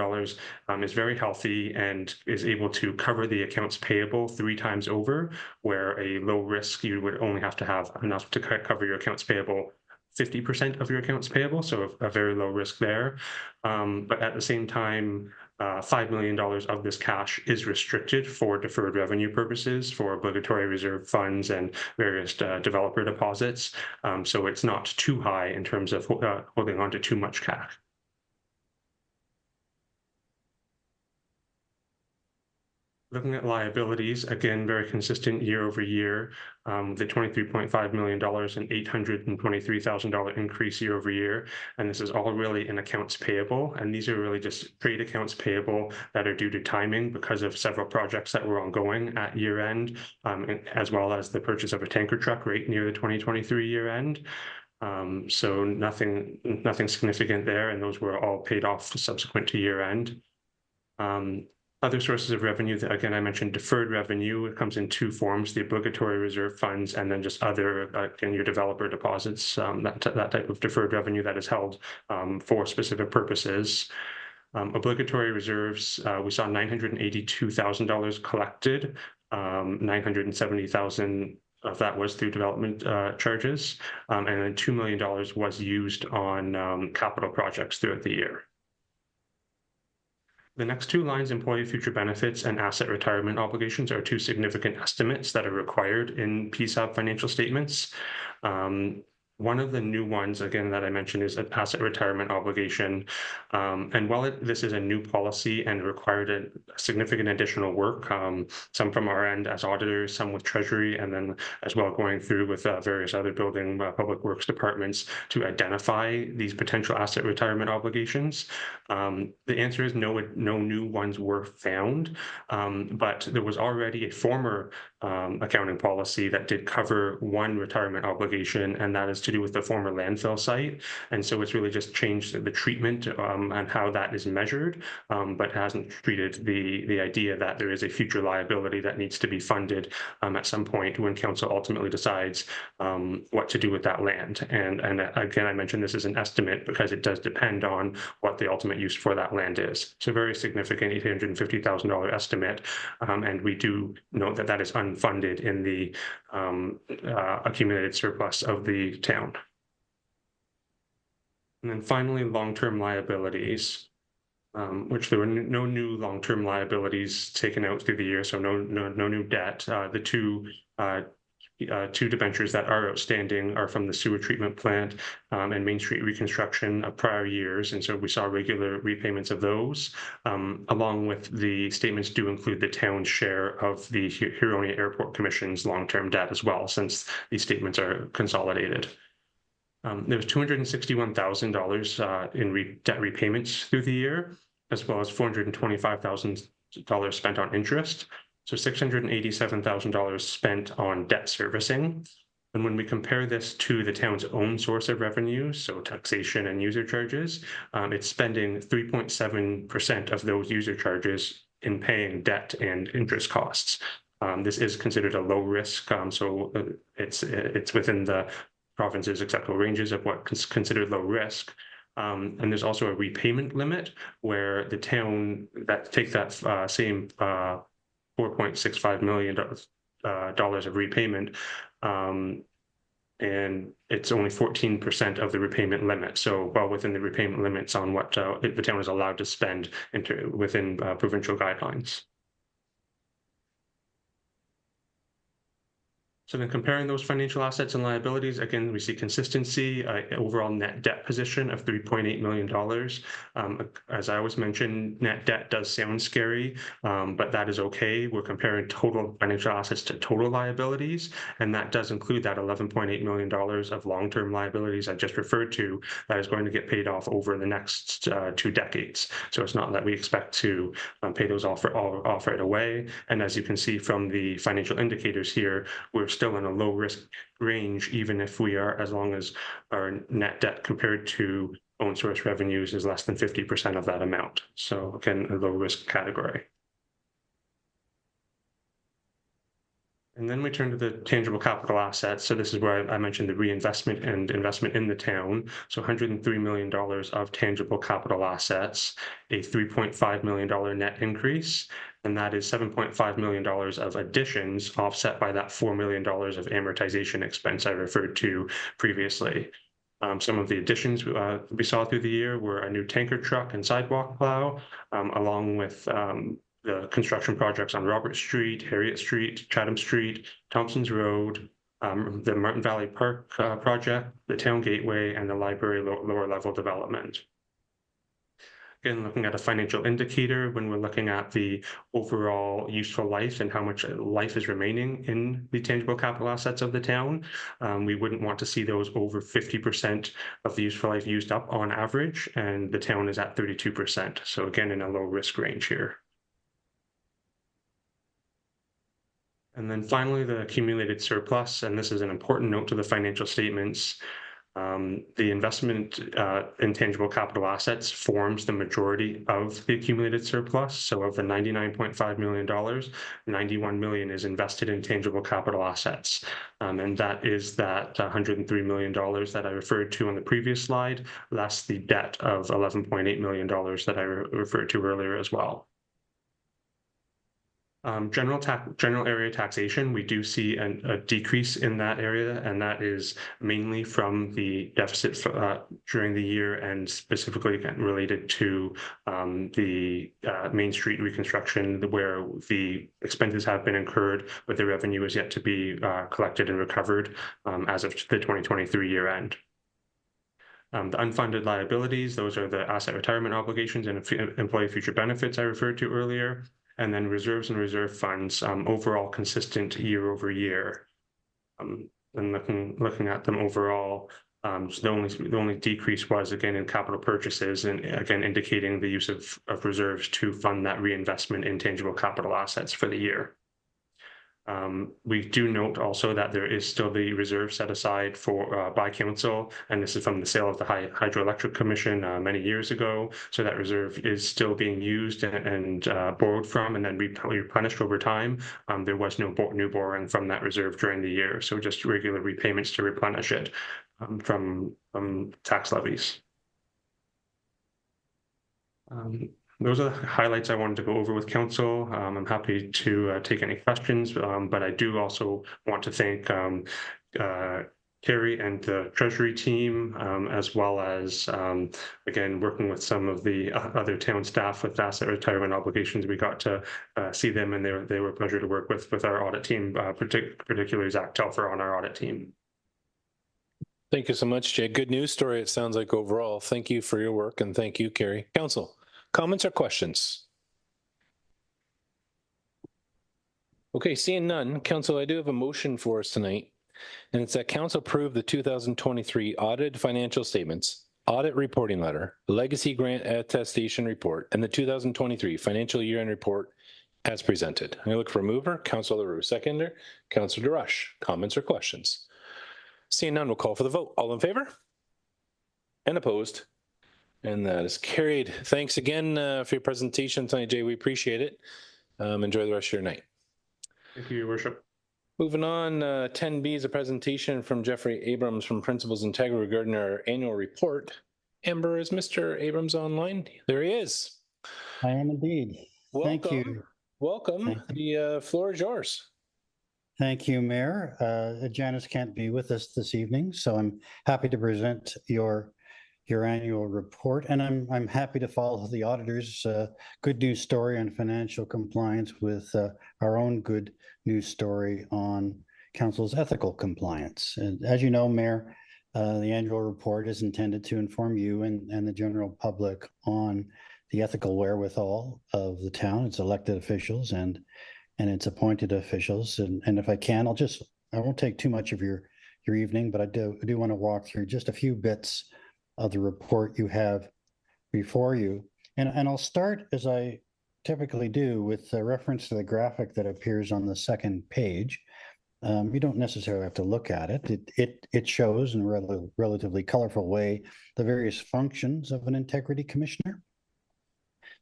is very healthy and is able to cover the accounts payable 3 times over, where a low risk you would only have to have enough to cover your accounts payable 50% of your accounts payable, so a very low risk there. But at the same time, $5 million of this cash is restricted for deferred revenue purposes for obligatory reserve funds and various developer deposits. So it's not too high in terms of holding on to too much cash. Looking at liabilities, again, very consistent year over year, the $23.5 million and $823,000 increase year over year. And this is all really in accounts payable. And these are really just trade accounts payable that are due to timing because of several projects that were ongoing at year end, as well as the purchase of a tanker truck right near the 2023 year end. So nothing significant there, and those were all paid off subsequent to year end. Other sources of revenue that, again, I mentioned deferred revenue. It comes in two forms: the obligatory reserve funds, and then just other, again, your developer deposits, that type of deferred revenue that is held for specific purposes. Obligatory reserves, we saw $982,000 collected. 970,000 of that was through development charges, and then $2 million was used on capital projects throughout the year. The next two lines, employee future benefits and asset retirement obligations, are two significant estimates that are required in PSAB financial statements. One of the new ones, again, that I mentioned is an asset retirement obligation. And while this is a new policy and required a significant additional work, some from our end as auditors, some with Treasury, and then as well going through with various other building public works departments to identify these potential asset retirement obligations. The answer is no new ones were found, but there was already a former accounting policy that did cover one retirement obligation, and that is to do with the former landfill site. And so it's really just changed the treatment and how that is measured, but hasn't treated the idea that there is a future liability that needs to be funded at some point when council ultimately decides what to do with that land. And again, I mentioned this is an estimate because it does depend on what the ultimate use for that land is. So very significant $850,000 estimate, and we do note that that is unfunded in the accumulated surplus of the town. And then finally, long-term liabilities, which there were no new long-term liabilities taken out through the year, so no new debt. The two debentures that are outstanding are from the sewer treatment plant and Main Street reconstruction of prior years, and so we saw regular repayments of those, along with the statements do include the town's share of the Huronia Airport Commission's long-term debt as well, since these statements are consolidated. There was $261,000 in debt repayments through the year, as well as $425,000 spent on interest. So $687,000 spent on debt servicing. And when we compare this to the town's own source of revenue, so taxation and user charges, it's spending 3.7% of those user charges in paying debt and interest costs. This is considered a low risk, so it's within the province's acceptable ranges of what's considered low risk. And there's also a repayment limit where the town take that same $4.65 million of repayment, and it's only 14% of the repayment limit. So well within the repayment limits on what the town is allowed to spend within provincial guidelines. So then comparing those financial assets and liabilities, again, we see consistency, overall net debt position of $3.8 million. As I always mention, net debt does sound scary, but that is okay. We're comparing total financial assets to total liabilities, and that does include that $11.8 million of long-term liabilities I just referred to that is going to get paid off over the next 2 decades. So it's not that we expect to pay those off right away. And as you can see from the financial indicators here, we're still in a low risk range, even if we are, as long as our net debt compared to own source revenues is less than 50% of that amount. So again, a low risk category. And then we turn to the tangible capital assets. So this is where I mentioned the reinvestment and investment in the town. So $103 million of tangible capital assets, a $3.5 million net increase, and that is $7.5 million of additions offset by that $4 million of amortization expense I referred to previously. Some of the additions we saw through the year were a new tanker truck and sidewalk plow, along with the construction projects on Robert Street, Harriet Street, Chatham Street, Thompson's Road, the Martin Valley Park project, the Town Gateway, and the library lower level development. Again, looking at a financial indicator, when we're looking at the overall useful life and how much life is remaining in the tangible capital assets of the town, we wouldn't want to see those over 50% of the useful life used up on average, and the town is at 32%. So again, in a low risk range here. And then finally, the accumulated surplus, and this is an important note to the financial statements. The investment intangible capital assets forms the majority of the accumulated surplus. So of the $99.5 million, $91 million is invested in tangible capital assets. And that is that $103 million that I referred to on the previous slide, less the debt of $11.8 million that I referred to earlier as well. General area taxation, we do see a decrease in that area, and that is mainly from the deficit during the year, and specifically related to the Main Street reconstruction, where the expenses have been incurred, but the revenue is yet to be collected and recovered as of the 2023 year end. The unfunded liabilities, those are the asset retirement obligations and employee future benefits I referred to earlier. And then reserves and reserve funds, overall consistent year over year. And looking at them overall, so the only decrease was again in capital purchases, and again indicating the use of reserves to fund that reinvestment in tangible capital assets for the year. We do note also that there is still the reserve set aside for by council, and this is from the sale of the Hydroelectric Commission many years ago. So that reserve is still being used and borrowed from, and then replenished over time. There was no new borrowing from that reserve during the year, so just regular repayments to replenish it from tax levies. Those are the highlights I wanted to go over with council. I'm happy to take any questions, but I do also want to thank Carrie and the Treasury team, as well as, again, working with some of the other town staff with asset retirement obligations. We got to see them, and they were a pleasure to work with our audit team, particularly Zach Telfer on our audit team. Thank you so much, Jay. Good news story, it sounds like overall. Thank you for your work, and thank you, Carrie. Council. Comments or questions? Okay, seeing none, council, I do have a motion for us tonight, and it's that council approve the 2023 audited financial statements, audit reporting letter, legacy grant attestation report, and the 2023 financial year-end report as presented. I look for a mover, Councilor LaRue, seconder, Councilor DeRush. Comments or questions? Seeing none, we'll call for the vote. All in favor? And opposed? And that is carried. Thanks again for your presentation tonight, Jay. We appreciate it. Enjoy the rest of your night. Thank you, Your Worship. Moving on, 10B is a presentation from Jeffrey Abrams from Principals Integrity regarding our annual report. Amber, is Mr. Abrams online? There he is. I am indeed. Welcome. Thank you. Welcome. The floor is yours. Thank you, Mayor. Janice can't be with us this evening, so I'm happy to present your annual report, and I'm happy to follow the auditor's good news story on financial compliance with our own good news story on council's ethical compliance. And as you know, Mayor, the annual report is intended to inform you and the general public on the ethical wherewithal of the town, its elected officials and its appointed officials. And if I can, I won't take too much of your evening, but I do want to walk through just a few bits of the report you have before you. And I'll start, as I typically do, with a reference to the graphic that appears on the second page. You don't necessarily have to look at it. It shows in a relatively colorful way the various functions of an integrity commissioner,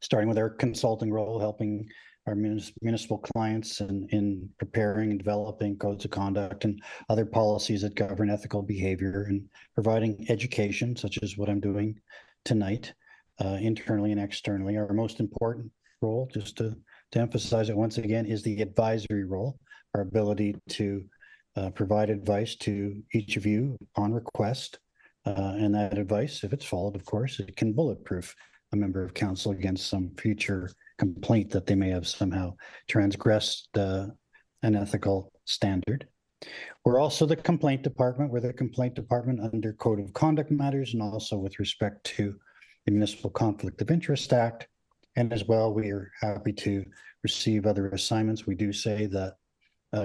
starting with our consulting role, helping our municipal clients in preparing and developing codes of conduct and other policies that govern ethical behavior, and providing education, such as what I'm doing tonight, internally and externally. Our most important role, just to emphasize it once again, is the advisory role, our ability to provide advice to each of you on request. And that advice, if it's followed, of course, it can bulletproof a member of council against some future complaint that they may have somehow transgressed an ethical standard. We're also the complaint department. We're the complaint department under Code of Conduct matters, and also with respect to the Municipal Conflict of Interest Act. And as well, we are happy to receive other assignments. We do say that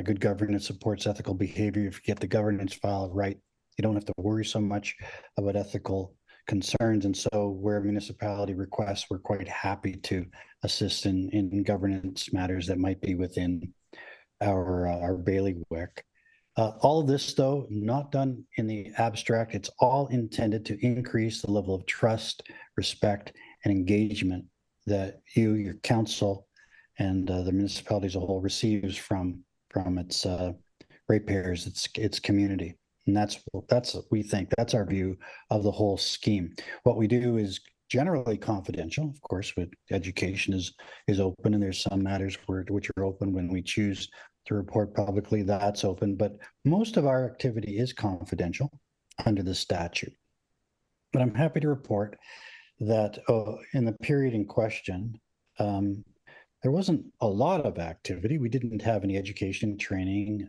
good governance supports ethical behavior. If you get the governance file right, you don't have to worry so much about ethical concerns. And so where a municipality requests, we're quite happy to assist in governance matters that might be within our bailiwick. All of this, though, not done in the abstract. It's all intended to increase the level of trust, respect, and engagement that you, your council, and the municipality as a whole receives from its ratepayers, its community. And that's we think that's our view of the whole scheme. What we do is generally confidential. Of course, with education is open, and there's some matters which are open when we choose to report publicly. That's open, but most of our activity is confidential under the statute. But I'm happy to report that in the period in question, there wasn't a lot of activity. We didn't have any education, training,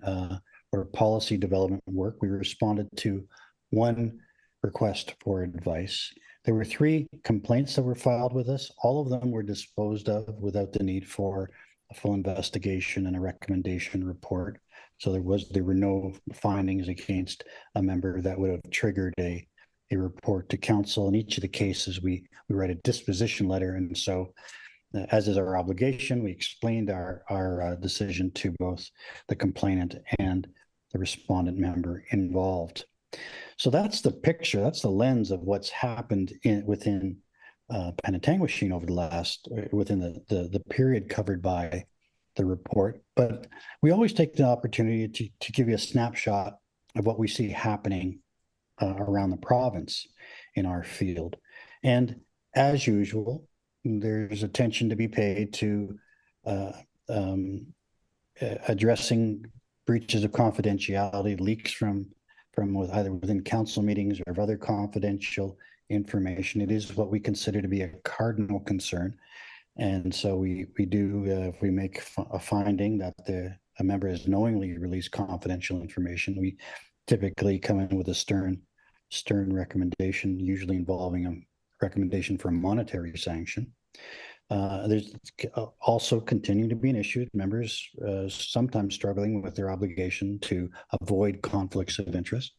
or policy development work. We responded to one request for advice. There were 3 complaints that were filed with us. All of them were disposed of without the need for a full investigation and a recommendation report. So there were no findings against a member that would have triggered a report to council. In each of the cases, we write a disposition letter, and so as is our obligation, we explained our decision to both the complainant and the respondent member involved. So that's the picture, that's the lens of what's happened within Penetanguishene over within the period covered by the report. But we always take the opportunity to give you a snapshot of what we see happening around the province in our field. And as usual, there's attention to be paid to addressing breaches of confidentiality, leaks from either within council meetings or of other confidential information. It is what we consider to be a cardinal concern. And so we do, if we make a finding that a member has knowingly released confidential information, we typically come in with a stern recommendation, usually involving a recommendation for a monetary sanction. There's also continuing to be an issue. Members sometimes struggling with their obligation to avoid conflicts of interest.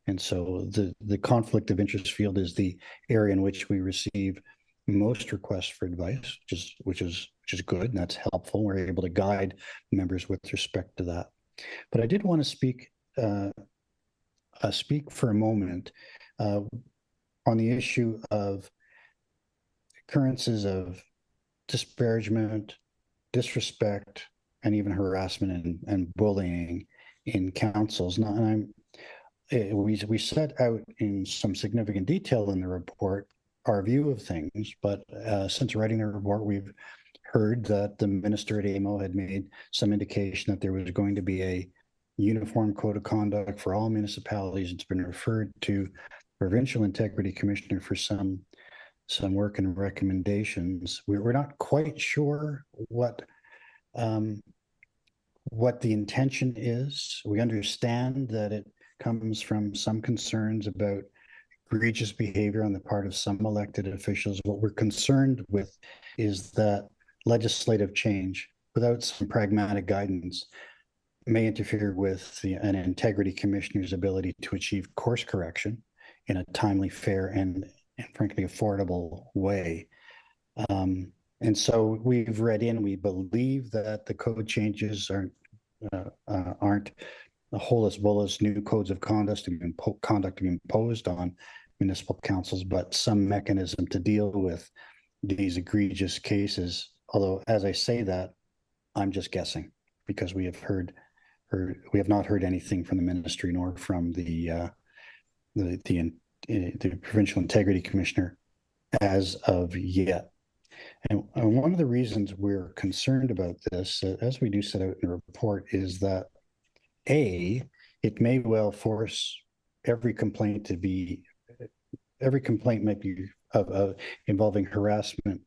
And so the conflict of interest field is the area in which we receive most requests for advice, which is good, and that's helpful. We're able to guide members with respect to that. But I did want to speak for a moment on the issue of occurrences of disparagement, disrespect, and even harassment and bullying in councils. Now, we set out in some significant detail in the report our view of things, but since writing the report, we've heard that the minister at AMO had made some indication that there was going to be a uniform code of conduct for all municipalities. It's been referred to Provincial Integrity Commissioner for some work and recommendations. We're not quite sure what the intention is. We understand that it comes from some concerns about egregious behavior on the part of some elected officials. What we're concerned with is that legislative change without some pragmatic guidance may interfere with an integrity commissioner's ability to achieve course correction in a timely, fair, and frankly affordable way. And so we've read in, we believe that the code changes aren't the holus bolus new codes of conduct to be imposed on municipal councils, but some mechanism to deal with these egregious cases. Although, as I say that, I'm just guessing, because we have not heard anything from the ministry nor from the Provincial Integrity Commissioner as of yet. And one of the reasons we're concerned about this, as we do set out in the report, is that it may well force every complaint might be involving harassment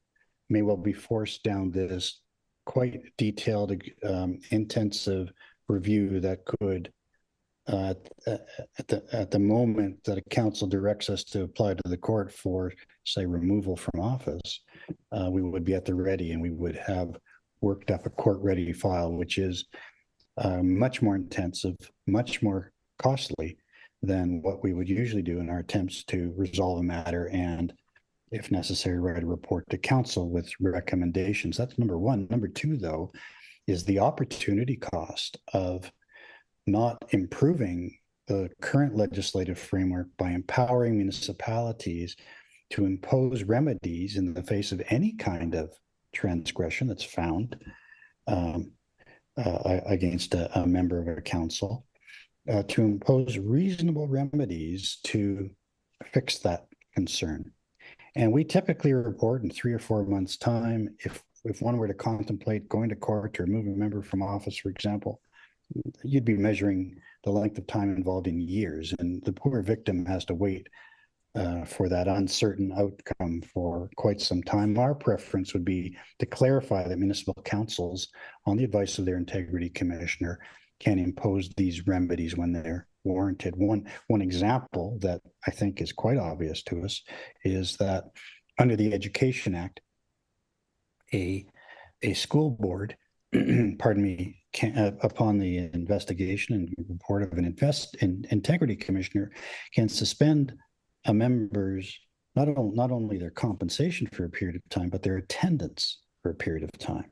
may well be forced down this quite detailed, intensive review that could, at the moment that a council directs us to apply to the court for, say, removal from office, we would be at the ready, and we would have worked up a court-ready file, which is much more intensive, much more costly than what we would usually do in our attempts to resolve a matter and, if necessary, write a report to council with recommendations. That's number one. Number two, though, is the opportunity cost of not improving the current legislative framework by empowering municipalities to impose remedies in the face of any kind of transgression that's found against a member of a council, to impose reasonable remedies to fix that concern. And we typically report in 3 or 4 months' time if one were to contemplate going to court to remove a member from office, for example. You'd be measuring the length of time involved in years, and the poor victim has to wait for that uncertain outcome for quite some time. Our preference would be to clarify that municipal councils, on the advice of their integrity commissioner, can impose these remedies when they're warranted. One example that I think is quite obvious to us is that under the Education Act, a school board, pardon me, upon the investigation and report of an integrity commissioner, can suspend a member's not only their compensation for a period of time, but their attendance for a period of time.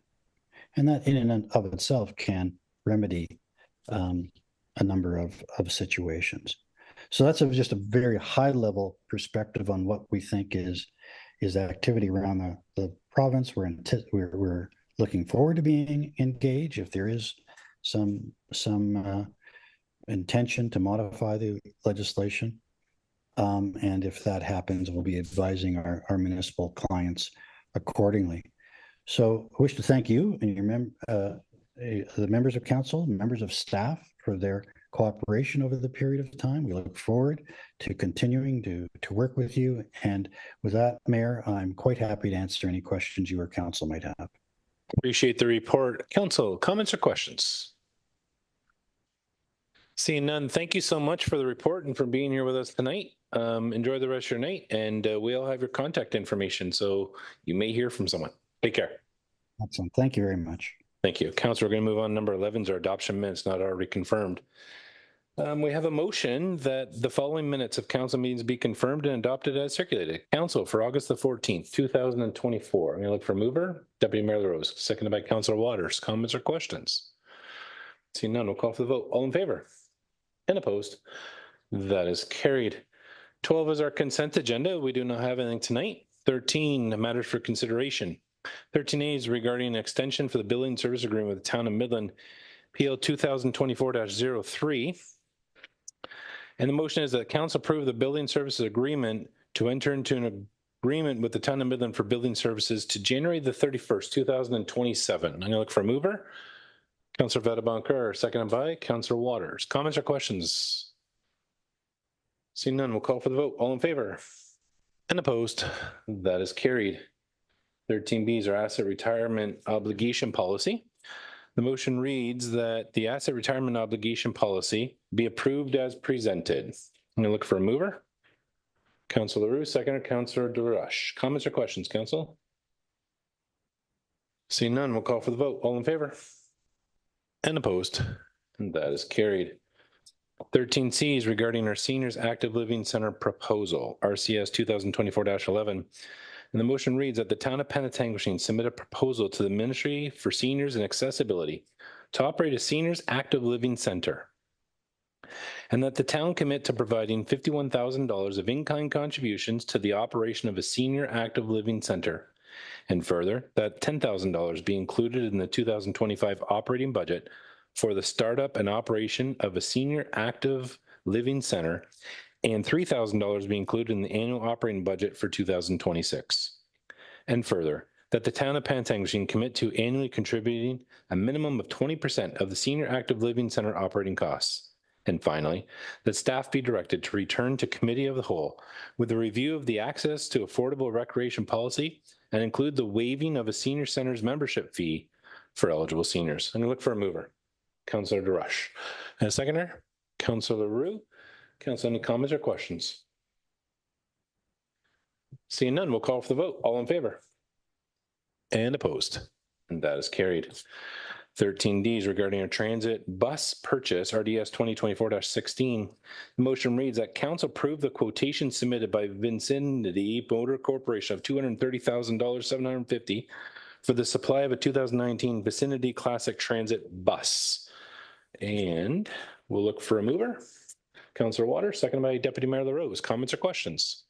And that in and of itself can remedy a number of situations. So that's just a very high level perspective on what we think is activity around the province. We're looking forward to being engaged if there is some intention to modify the legislation. And if that happens, we'll be advising our municipal clients accordingly. So I wish to thank you and the members of council, members of staff for their cooperation over the period of time. We look forward to continuing to work with you. And with that, Mayor, I'm quite happy to answer any questions you or council might have. Appreciate the report. Council, comments or questions? Seeing none, thank you so much for the report and for being here with us tonight. Enjoy the rest of your night, and we all have your contact information, so you may hear from someone. Take care. Excellent. Thank you very much. Thank you. Council, we're going to move on. Number 11 is our adoption minutes, not already confirmed. We have a motion that the following minutes of council meetings be confirmed and adopted as circulated. Council for August the 14th, 2024. I'm going to look for mover, Deputy Mayor LaRose, seconded by Councilor Waters. Comments or questions? Seeing none, we'll call for the vote. All in favor? And opposed? That is carried. 12 is our consent agenda. We do not have anything tonight. 13, matters for consideration. 13A is regarding an extension for the building service agreement with the Town of Midland, PL 2024-03. And the motion is that council approve the building services agreement to enter into an agreement with the Town of Midland for building services to January the 31st, 2027. I'm going to look for a mover. Councilor Vetabanker, seconded by Councilor Waters. Comments or questions? Seeing none, we'll call for the vote. All in favor? And opposed? That is carried. 13B is our asset retirement obligation policy. The motion reads that the asset retirement obligation policy be approved as presented. I'm going to look for a mover. Councilor LaRue, seconder, Councilor DeRush. Comments or questions, Council? Seeing none, we'll call for the vote. All in favor? And opposed? And that is carried. 13C is regarding our Seniors Active Living Center proposal, RCS 2024-11. And the motion reads that the Town of Penetanguishene submit a proposal to the Ministry for Seniors and Accessibility to operate a Seniors Active Living Center, and that the town commit to providing $51,000 of in-kind contributions to the operation of a Senior Active Living Center, and further, that $10,000 be included in the 2025 operating budget for the startup and operation of a Senior Active Living Center, and $3,000 be included in the annual operating budget for 2026. And further, that the Town of Penetanguishene commit to annually contributing a minimum of 20% of the Senior Active Living Center operating costs. And finally, that staff be directed to return to Committee of the Whole with a review of the access to affordable recreation policy and include the waiving of a senior center's membership fee for eligible seniors. I'm going to look for a mover. Councilor DeRush. And a seconder, Councilor LaRue. Council, any comments or questions? Seeing none, we'll call for the vote. All in favor? And opposed? And that is carried. 13D is regarding a transit bus purchase, RDS 2024-16. The motion reads that council approve the quotation submitted by Vicinity Motor Corporation of $230,750 for the supply of a 2019 Vicinity Classic Transit bus. And We'll look for a mover. Councillor Waters, seconded by Deputy Mayor LaRose. Comments or questions?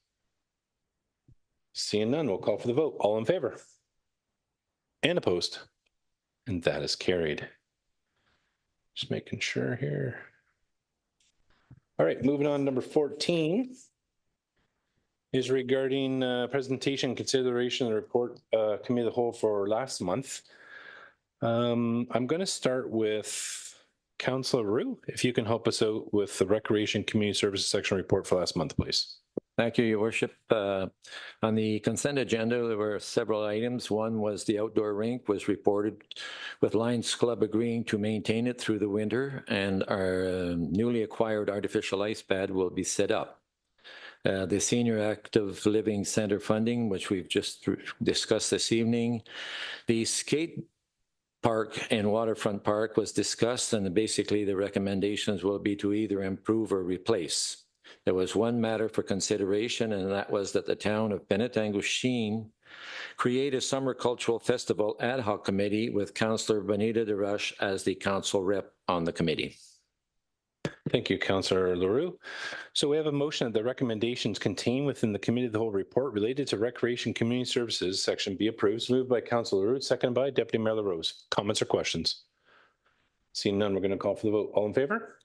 Seeing none, we'll call for the vote. All in favor? And opposed? And that is carried. Just making sure here. All right, moving on, number 14 is regarding presentation consideration of the report committee of the whole for last month. I'm going to start with Councillor Roux, if you can help us out with the Recreation Community Services section report for last month, please. Thank you, Your Worship. On the consent agenda, there were several items. One was the outdoor rink was reported with Lions Club agreeing to maintain it through the winter, and our newly acquired artificial ice pad will be set up. The Senior Active Living Center funding, which we've just discussed this evening. The skate park and waterfront park was discussed, and basically the recommendations will be to either improve or replace. There was one matter for consideration, and that was that the town of Penetanguishene create a summer cultural festival ad hoc committee with Councillor Bonita DeRush as the council rep on the committee. Thank you, Councillor LaRue. So we have a motion that the recommendations contained within the committee of the whole report related to Recreation Community Services section be approved. Moved by Councillor LaRue, seconded by Deputy Mayor LaRose. Comments or questions? Seeing none, we're going to call for the vote. All in favor?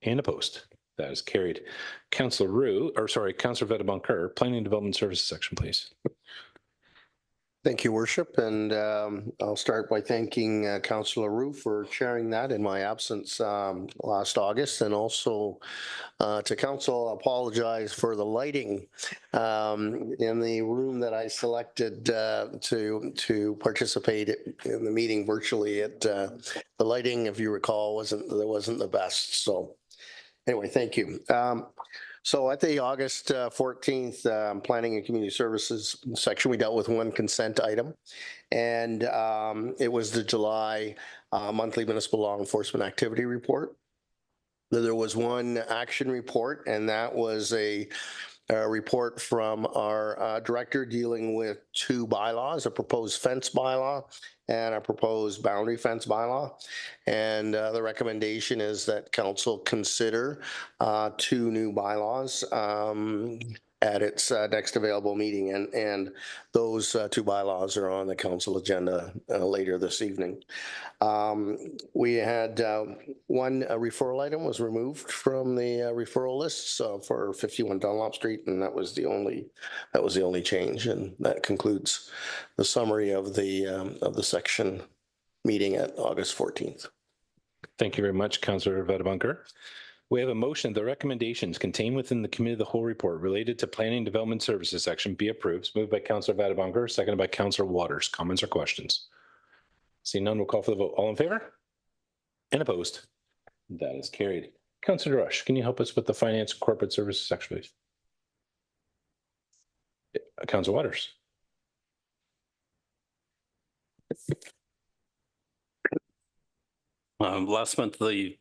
And opposed? That is carried. Councillor Councillor Vedabunker, Planning and Development Services section, please. Thank you, Worship, and I'll start by thanking Councillor Roux for chairing that in my absence last August, and also to Council, I apologize for the lighting in the room that I selected to participate in the meeting virtually. The lighting, if you recall, wasn't the best. So anyway, thank you. So at the August 14th Planning and Community Services section, we dealt with one consent item, and it was the July monthly municipal law enforcement activity report. There was one action report, and that was a report from our director dealing with two bylaws, a proposed fence bylaw and a proposed boundary fence bylaw. And the recommendation is that council consider two new bylaws at its next available meeting. And those two bylaws are on the council agenda later this evening. We had one referral item was removed from the referral list for 51 Dunlop Street, and that was the only change. And that concludes the summary of the section meeting at August 14th. Thank you very much, Councillor Vedabunker. We have a motion. The recommendations contained within the committee of the whole report related to Planning and Development Services section be approved. Moved by Councillor Vedabunker, seconded by Councillor Waters. Comments or questions? Seeing none, we'll call for the vote. All in favor? And opposed? That is carried. Councillor DeRush, can you help us with the Finance and Corporate Services section, please? Councillor Waters. Last month, the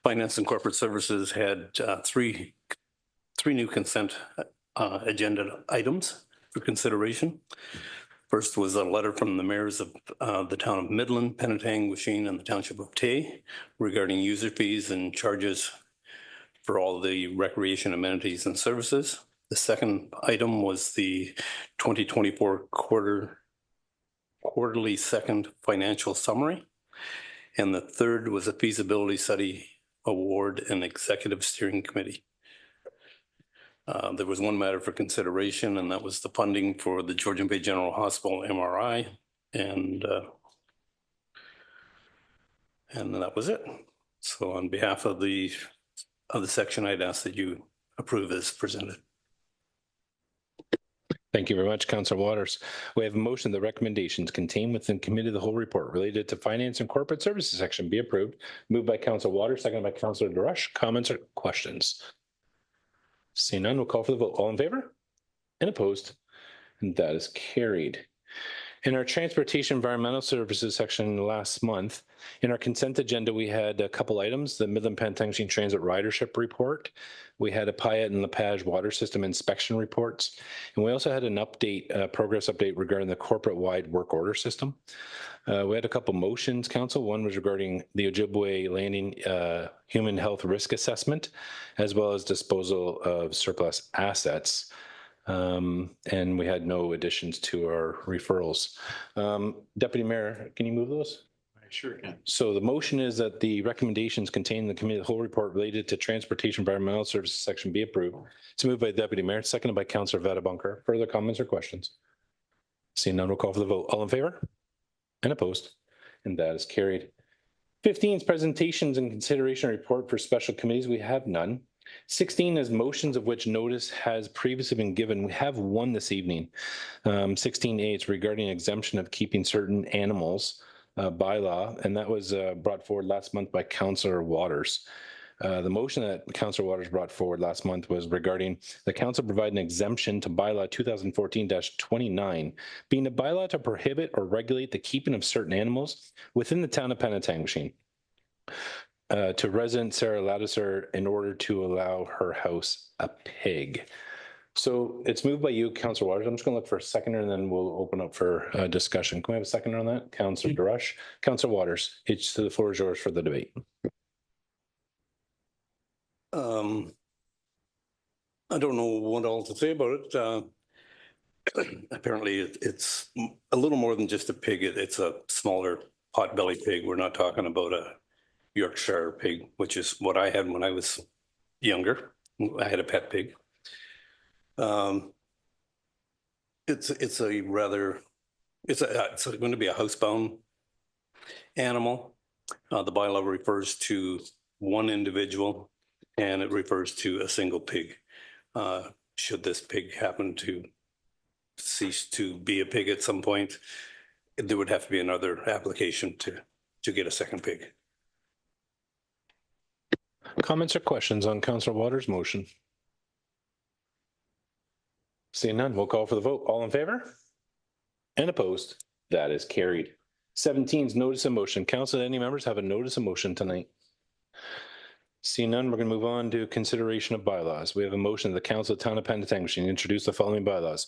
Finance and Corporate Services had three new consent agenda items for consideration. First was a letter from the mayors of the town of Midland, Penetanguishene, and the township of Tay regarding user fees and charges for all the recreation amenities and services. The second item was the 2024 quarterly second financial summary. And the third was a feasibility study award and executive steering committee. There was one matter for consideration, and that was the funding for the Georgian Bay General Hospital MRI, and that was it. So on behalf of the section, I'd ask that you approve as presented. Thank you very much, Councillor Waters. We have a motion. The recommendations contained within committee of the whole report related to Finance and Corporate Services section be approved. Moved by Councillor Waters, seconded by Councillor DeRush. Comments or questions? Seeing none, we'll call for the vote. All in favor? And opposed? And that is carried. In our transportation environmental services section last month, in our consent agenda, we had a couple items, the Midland Penetanguishene Transit Ridership Report. We had a Payette and Lepage Water System Inspection Reports. And we also had an update, progress update regarding the corporate-wide work order system. We had a couple motions, Council. One was regarding the Ojibwe Landing Human Health Risk Assessment, as well as disposal of surplus assets. And we had no additions to our referrals. Deputy Mayor, can you move those? I sure can. So the motion is that the recommendations contained in the committee of the whole report related to transportation environmental services section be approved. It's moved by the Deputy Mayor, seconded by Councillor Vadabunker. Further comments or questions? Seeing none, we'll call for the vote. All in favor? And opposed? And that is carried. 15 is presentations and consideration report for special committees. We have none. 16 is motions of which notice has previously been given. We have one this evening. 16A is regarding exemption of keeping certain animals by law, and that was brought forward last month by Councillor Waters. The motion that Councillor Waters brought forward last month was regarding the council provide an exemption to bylaw 2014-29, being a bylaw to prohibit or regulate the keeping of certain animals within the town of Penetanguishene. To resident Sarah Ladisar in order to allow her house a pig. So it's moved by you, Councillor Waters. I'm just going to look for a seconder and then we'll open up for discussion. Can we have a seconder on that? Councillor DeRush. Councillor Waters, the floor is yours for the debate. I don't know what all to say about it. Apparently it's a little more than just a pig. It's a smaller pot-bellied pig. We're not talking about a Yorkshire pig, which is what I had when I was younger. I had a pet pig. It's going to be a housebound animal. The bylaw refers to one individual and it refers to a single pig. Should this pig happen to cease to be a pig at some point, there would have to be another application to get a second pig. Comments or questions on Councillor Waters' motion? Seeing none, we'll call for the vote. All in favor? And opposed? That is carried. 17 is notice of motion. Council, any members have a notice of motion tonight? Seeing none, we're going to move on to consideration of bylaws. We have a motion of the Council of Town of Penetanguishene to introduce the following bylaws.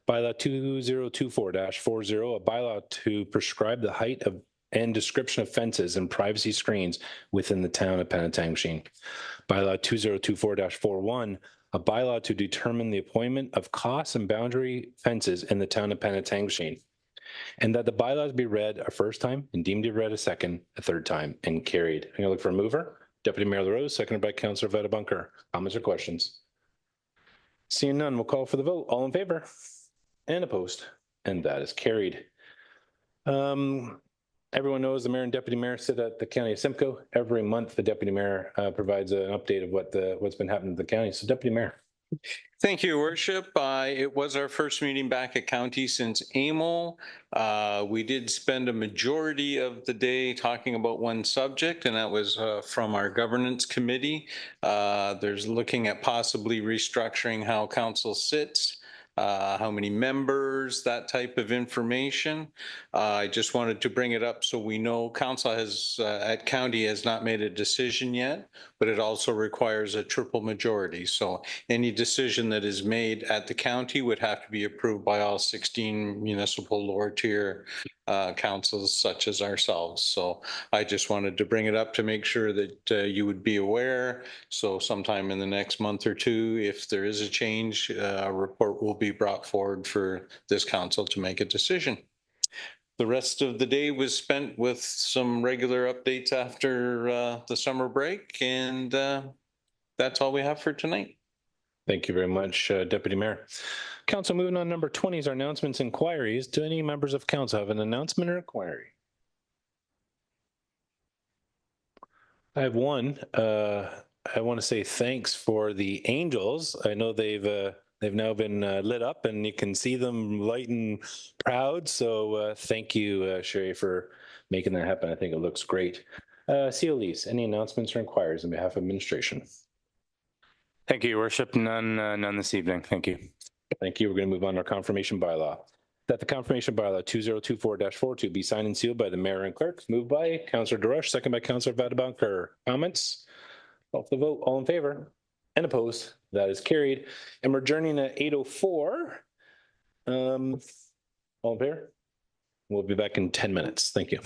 Bylaw 2024-40, a bylaw to prescribe the height of and description of fences and privacy screens within the town of Penetanguishene. Bylaw 2024-41, a bylaw to determine the appointment of costs and boundary fences in the town of Penetanguishene. And that the bylaws be read a first time and deemed to be read a second, a third time, and carried. I'm going to look for a mover. Deputy Mayor LaRose, seconded by Councillor Vadabunker. Comments or questions? Seeing none, we'll call for the vote. All in favor? And opposed? And that is carried. Everyone knows the mayor and deputy mayor sit at the county of Simcoe. Every month, the deputy mayor provides an update of what's been happening to the county. So, Deputy Mayor. Thank you, Worship. It was our first meeting back at county since AMO. We did spend a majority of the day talking about one subject, and that was from our governance committee. There's looking at possibly restructuring how council sits. How many members, that type of information. I just wanted to bring it up so we know council has, at county has not made a decision yet, but it also requires a triple majority. So any decision that is made at the county would have to be approved by all 16 municipal lower tier councils such as ourselves. So I just wanted to bring it up to make sure that you would be aware. So sometime in the next month or two, if there is a change, a report will be brought forward for this council to make a decision. The rest of the day was spent with some regular updates after the summer break, and that's all we have for tonight. Thank you very much, Deputy Mayor. Council, moving on, number 20 is our announcements and inquiries. Do any members of council have an announcement or inquiry? I have one. I want to say thanks for the angels. I know they've now been lit up and you can see them light and proud. So thank you, Sherry, for making that happen. I think it looks great. Elise, any announcements or inquiries on behalf of administration? Thank you, Your Worship. None this evening. Thank you. Thank you. We're going to move on to our confirmation bylaw. that the confirmation bylaw 2024-42 be signed and sealed by the mayor and clerk. Moved by Councillor DeRush, second by Councillor Vadabunker. Comments? Call for the vote. All in favor? And opposed? That is carried. And we're adjourning at 8:04. All in favor? We'll be back in 10 minutes. Thank you.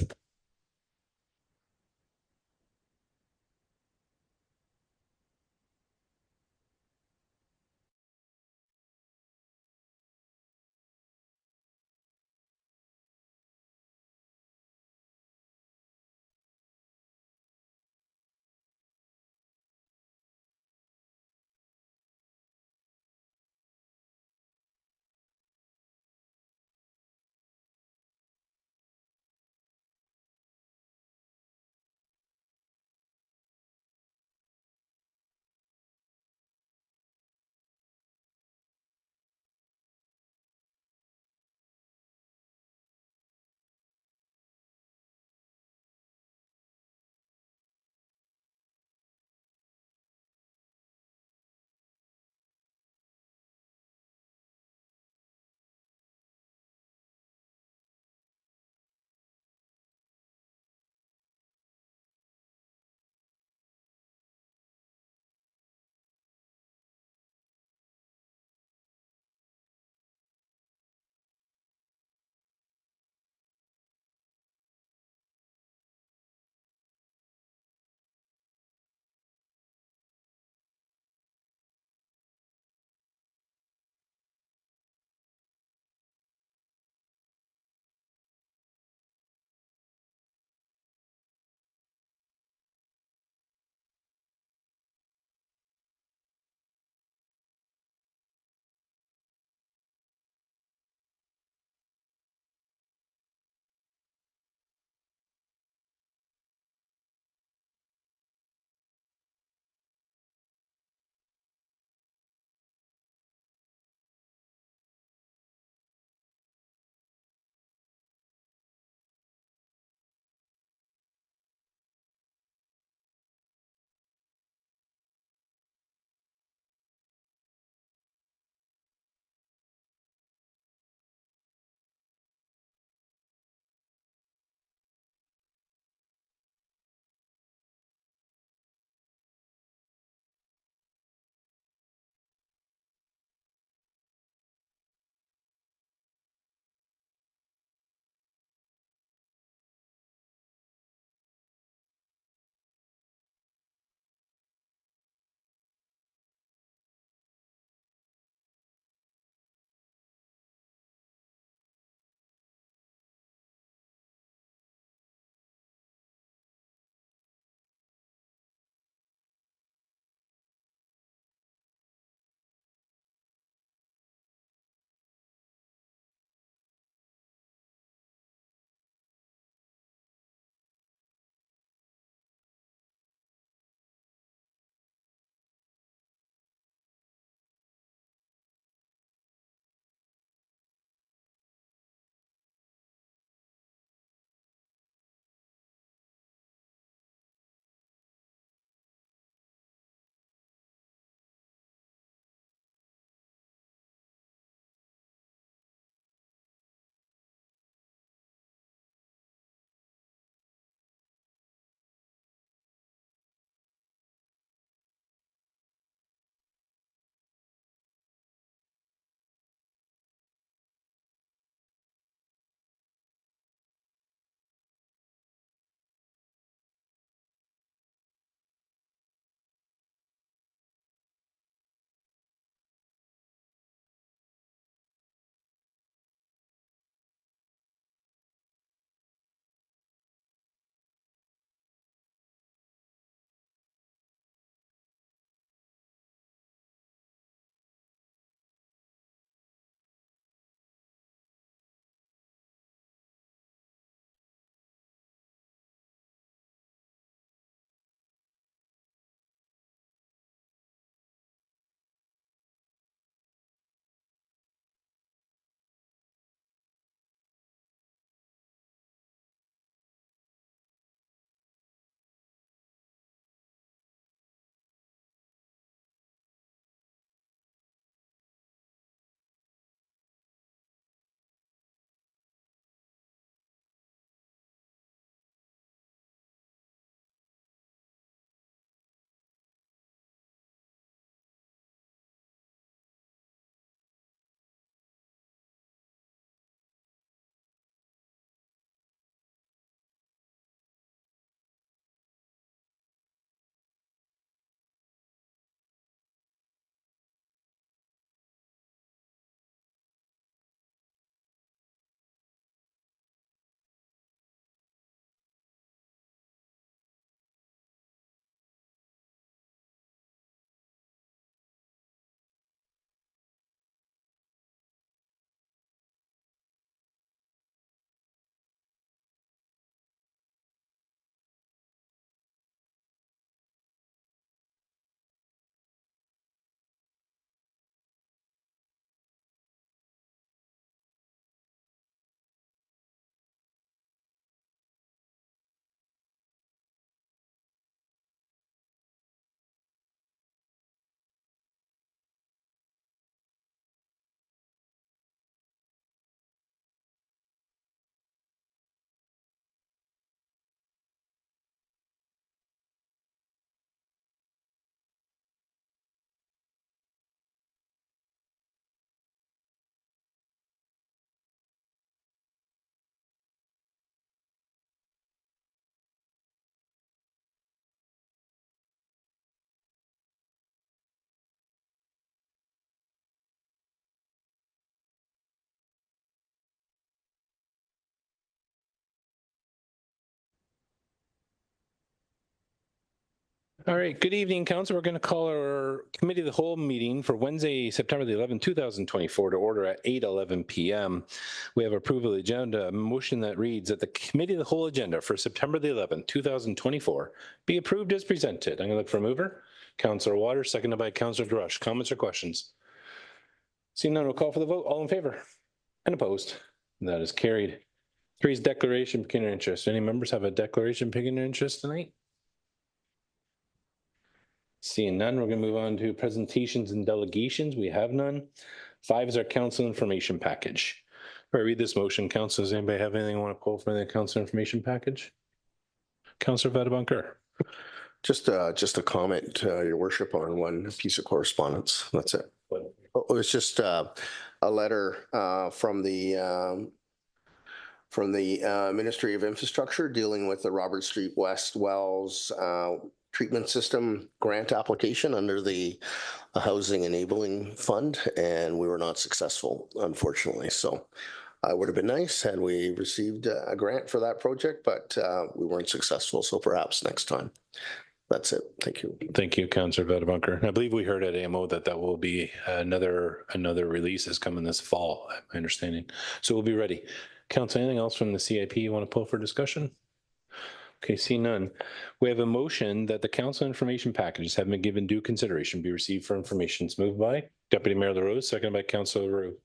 All right, good evening, Council. We're going to call our Committee of the Whole meeting for Wednesday, September the 11th, 2024 to order at 8:11 p.m. We have approval of the agenda, a motion that reads that the Committee of the Whole agenda for September the 11th, 2024 be approved as presented. I'm going to look for a mover. Councillor Waters, seconded by Councillor Drush. Comments or questions? Seeing none, we'll call for the vote. All in favor and opposed? That is carried. 3 is declaration of pecuniary interest. Any members have a declaration of pecuniary interest tonight? Seeing none, we're going to move on to presentations and delegations. We have none. 5 is our council information package. Before I read this motion, council, does anybody have anything you want to pull from the council information package? Councillor Vadabunker. Just a comment, Your Worship, on one piece of correspondence. That's it. Oh, it was just a letter from the Ministry of Infrastructure dealing with the Robert Street West Wells treatment system grant application under the Housing Enabling Fund, and we were not successful, unfortunately. So it would have been nice had we received a grant for that project, but we weren't successful. So perhaps next time. That's it. Thank you. Thank you, Councillor Vadabunker. I believe we heard at AMO that will be another release is coming this fall, my understanding. So we'll be ready. Council, anything else from the CIP you want to pull for discussion? Okay, see none. We have a motion that the council information packages have been given due consideration be received for information. It's moved by Deputy Mayor LaRose, seconded by Councillor Roux.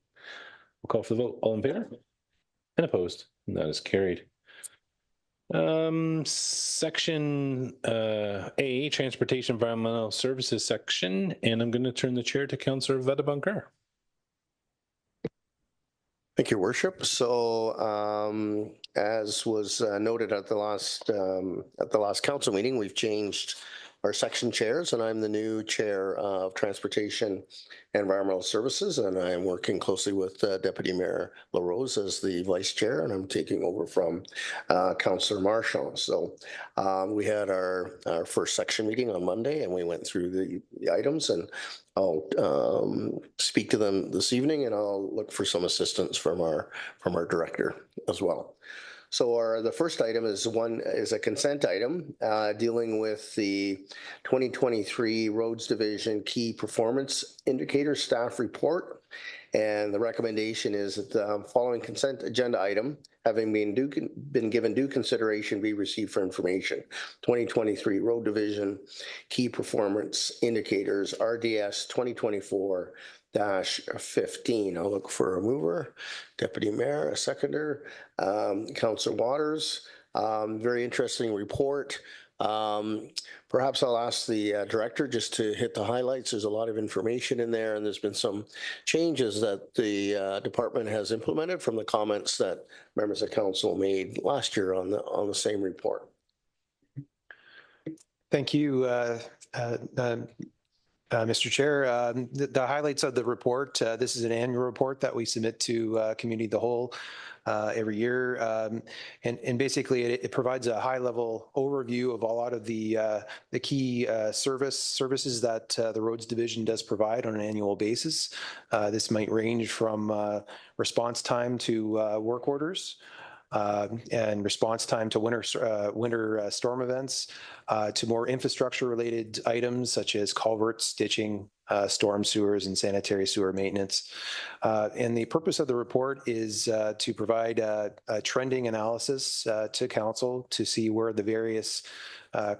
We'll call for the vote. All in favor? And opposed? And that is carried. Section A, Transportation Environmental Services section, and I'm going to turn the chair to Councillor Vadabunker. Thank you, Worship. So, as was noted at the last council meeting, we've changed our section chairs, and I'm the new chair of Transportation and Environmental Services, and I am working closely with Deputy Mayor LaRose as the vice chair, and I'm taking over from Councillor Marchand. So we had our first section meeting on Monday, and we went through the items, and I'll speak to them this evening, and I'll look for some assistance from our director as well. So the first item is a consent item dealing with the 2023 Roads Division Key Performance Indicator Staff Report. And the recommendation is that the following consent agenda item, having been given due consideration, be received for information. 2023 Road Division Key Performance Indicators, RDS 2024-15. I'll look for a mover. Deputy Mayor, a seconder. Councillor Waters. Very interesting report. Perhaps I'll ask the director just to hit the highlights. There's a lot of information in there, and there's been some changes that the department has implemented from the comments that members of council made last year on the same report. Thank you, Mr. Chair. The highlights of the report, this is an annual report that we submit to Committee of the Whole every year. And basically it provides a high level overview of a lot of the key services that the Roads Division does provide on an annual basis. This might range from response time to work orders, and response time to winter storm events, to more infrastructure-related items such as culverts, ditching, storm sewers, and sanitary sewer maintenance. And the purpose of the report is to provide a trending analysis to council to see where the various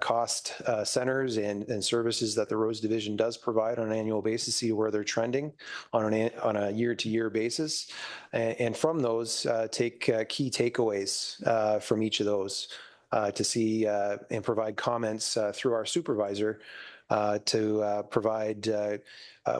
cost centers and services that the Roads Division does provide on an annual basis, see where they're trending on a year-to-year basis, and from those take key takeaways from each of those to see and provide comments through our supervisor to provide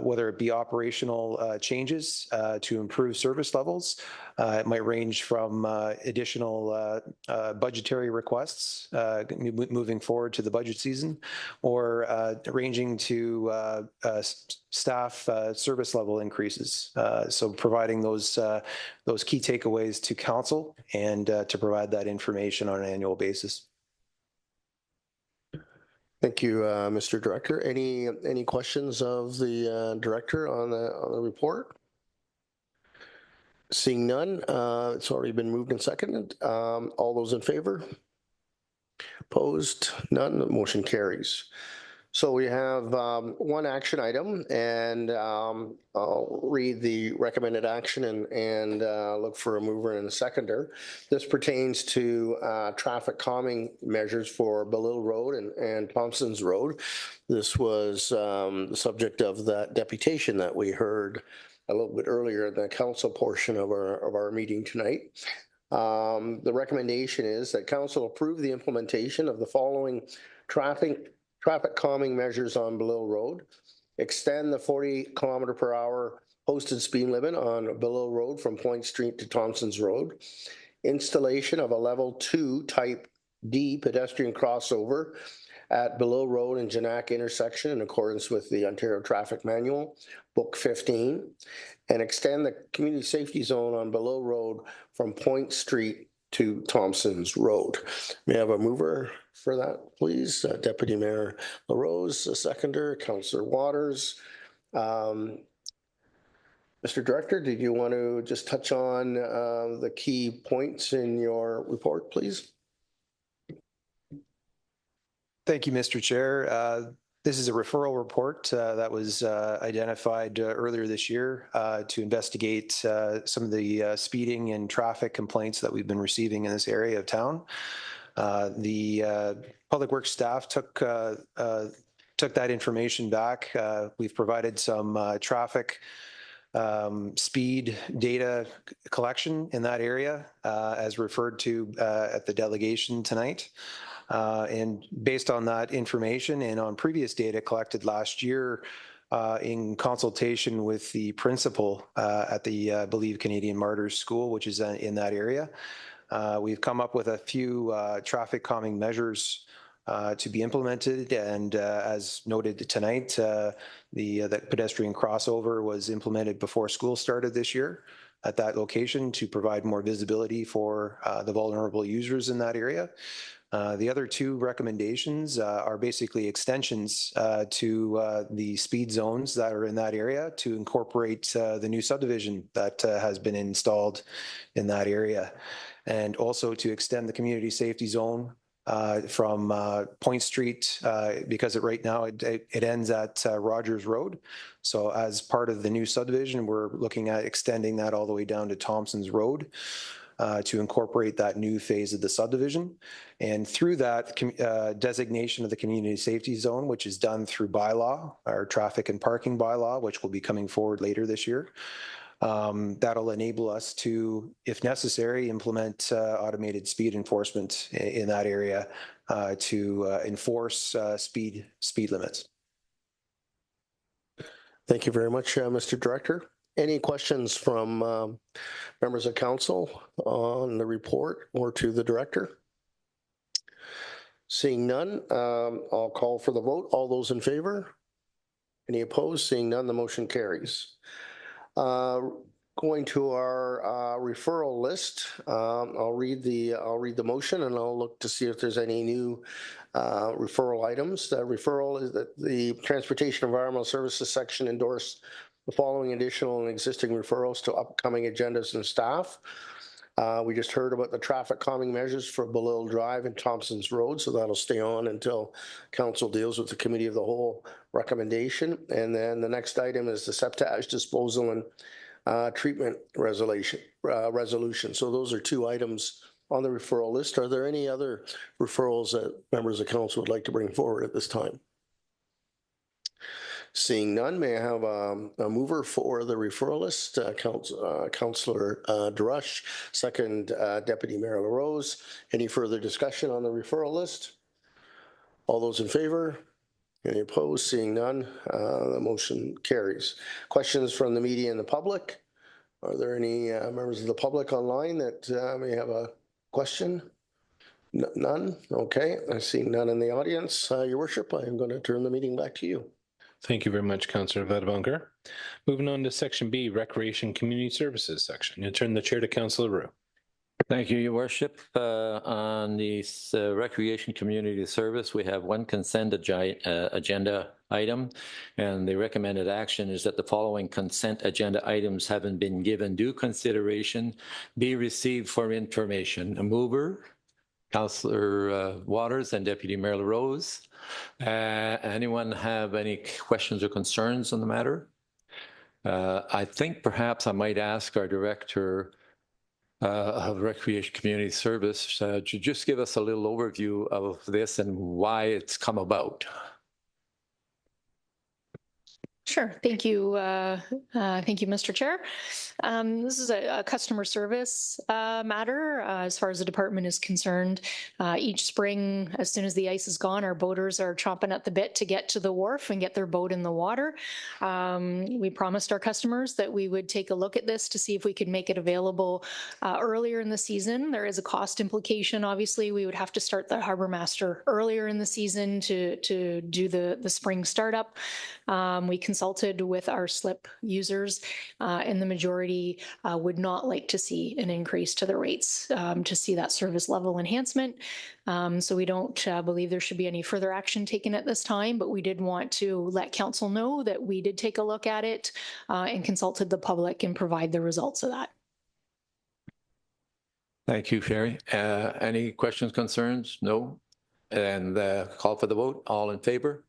whether it be operational changes to improve service levels. It might range from additional budgetary requests moving forward to the budget season, or ranging to staff service level increases. So providing those key takeaways to council and to provide that information on an annual basis. Thank you, Mr. Director. Any questions of the director on the report? Seeing none, it's already been moved and seconded. All those in favor? Opposed? None. The motion carries. So we have one action item, and I'll read the recommended action and look for a mover and a seconder. This pertains to traffic calming measures for Belil Road and Thompson's Road. This was the subject of that deputation that we heard a little bit earlier in the council portion of our meeting tonight. The recommendation is that council approve the implementation of the following traffic calming measures on Belil Road. Extend the 40 km/h posted speed limit on Belil Road from Point Street to Thompson's Road. Installation of a level 2 type D pedestrian crossover at Belil Road and Janak intersection in accordance with the Ontario Traffic Manual, Book 15, and extend the community safety zone on Belil Road from Point Street to Thompson's Road. May I have a mover for that, please? Deputy Mayor LaRose, a seconder, Councillor Waters. Mr. Director, did you want to just touch on the key points in your report, please? Thank you, Mr. Chair. This is a referral report that was identified earlier this year to investigate some of the speeding and traffic complaints that we've been receiving in this area of town. The Public Works staff took that information back. We've provided some traffic speed data collection in that area as referred to at the delegation tonight. And based on that information and on previous data collected last year in consultation with the principal at the Believe Canadian Martyrs School, which is in that area, we've come up with a few traffic calming measures to be implemented. And as noted tonight, the pedestrian crossover was implemented before school started this year at that location to provide more visibility for the vulnerable users in that area. The other two recommendations are basically extensions to the speed zones that are in that area to incorporate the new subdivision that has been installed in that area, and also to extend the community safety zone from Point Street because right now it ends at Rogers Road. So as part of the new subdivision, we're looking at extending that all the way down to Thompson's Road to incorporate that new phase of the subdivision. And through that designation of the community safety zone, which is done through bylaw, our traffic and parking bylaw, which will be coming forward later this year. That'll enable us to, if necessary, implement automated speed enforcement in that area to enforce speed limits. Thank you very much, Mr. Director. Any questions from members of council on the report or to the director? Seeing none, I'll call for the vote. All those in favor? Any opposed? Seeing none, the motion carries. Going to our referral list, I'll read the motion and I'll look to see if there's any new referral items. The referral is that the Transportation Environmental Services section endorsed the following additional and existing referrals to upcoming agendas and staff. We just heard about the traffic calming measures for Belil Drive and Thompson's Road, so that'll stay on until council deals with the committee of the whole recommendation. And then the next item is the septic ash disposal and treatment resolution. So those are two items on the referral list. Are there any other referrals that members of council would like to bring forward at this time? Seeing none, may I have a mover for the referral list? Councillor Durush, second Deputy Mayor LaRose. Any further discussion on the referral list? All those in favor? Any opposed? Seeing none, the motion carries. Questions from the media and the public? Are there any members of the public online that may have a question? None? Okay, I see none in the audience. Your Worship, I am going to turn the meeting back to you. Thank you very much, Councillor Vadebonker. Moving on to Section B, Recreation Community Services section. You'll turn the chair to Councillor Roux. Thank you, Your Worship. On the Recreation Community Service, we have one consent agenda item, and the recommended action is that the following consent agenda items, having been given due consideration, be received for information. A mover? Councillor Waters and Deputy Mayor LaRose. Anyone have any questions or concerns on the matter? I think perhaps I might ask our Director of Recreation Community Service to just give us a little overview of this and why it's come about. Sure. Thank you. Thank you, Mr. Chair. This is a customer service matter as far as the department is concerned. Each spring, as soon as the ice is gone, our boaters are chomping at the bit to get to the wharf and get their boat in the water. We promised our customers that we would take a look at this to see if we could make it available earlier in the season. There is a cost implication. Obviously, we would have to start the harbor master earlier in the season to do the spring startup. We consulted with our slip users, and the majority would not like to see an increase to the rates to see that service level enhancement. So we don't believe there should be any further action taken at this time, but we did want to let council know that we did take a look at it and consulted the public and provide the results of that. Thank you, Sherry. Any questions, concerns? No? And call for the vote. All in favor?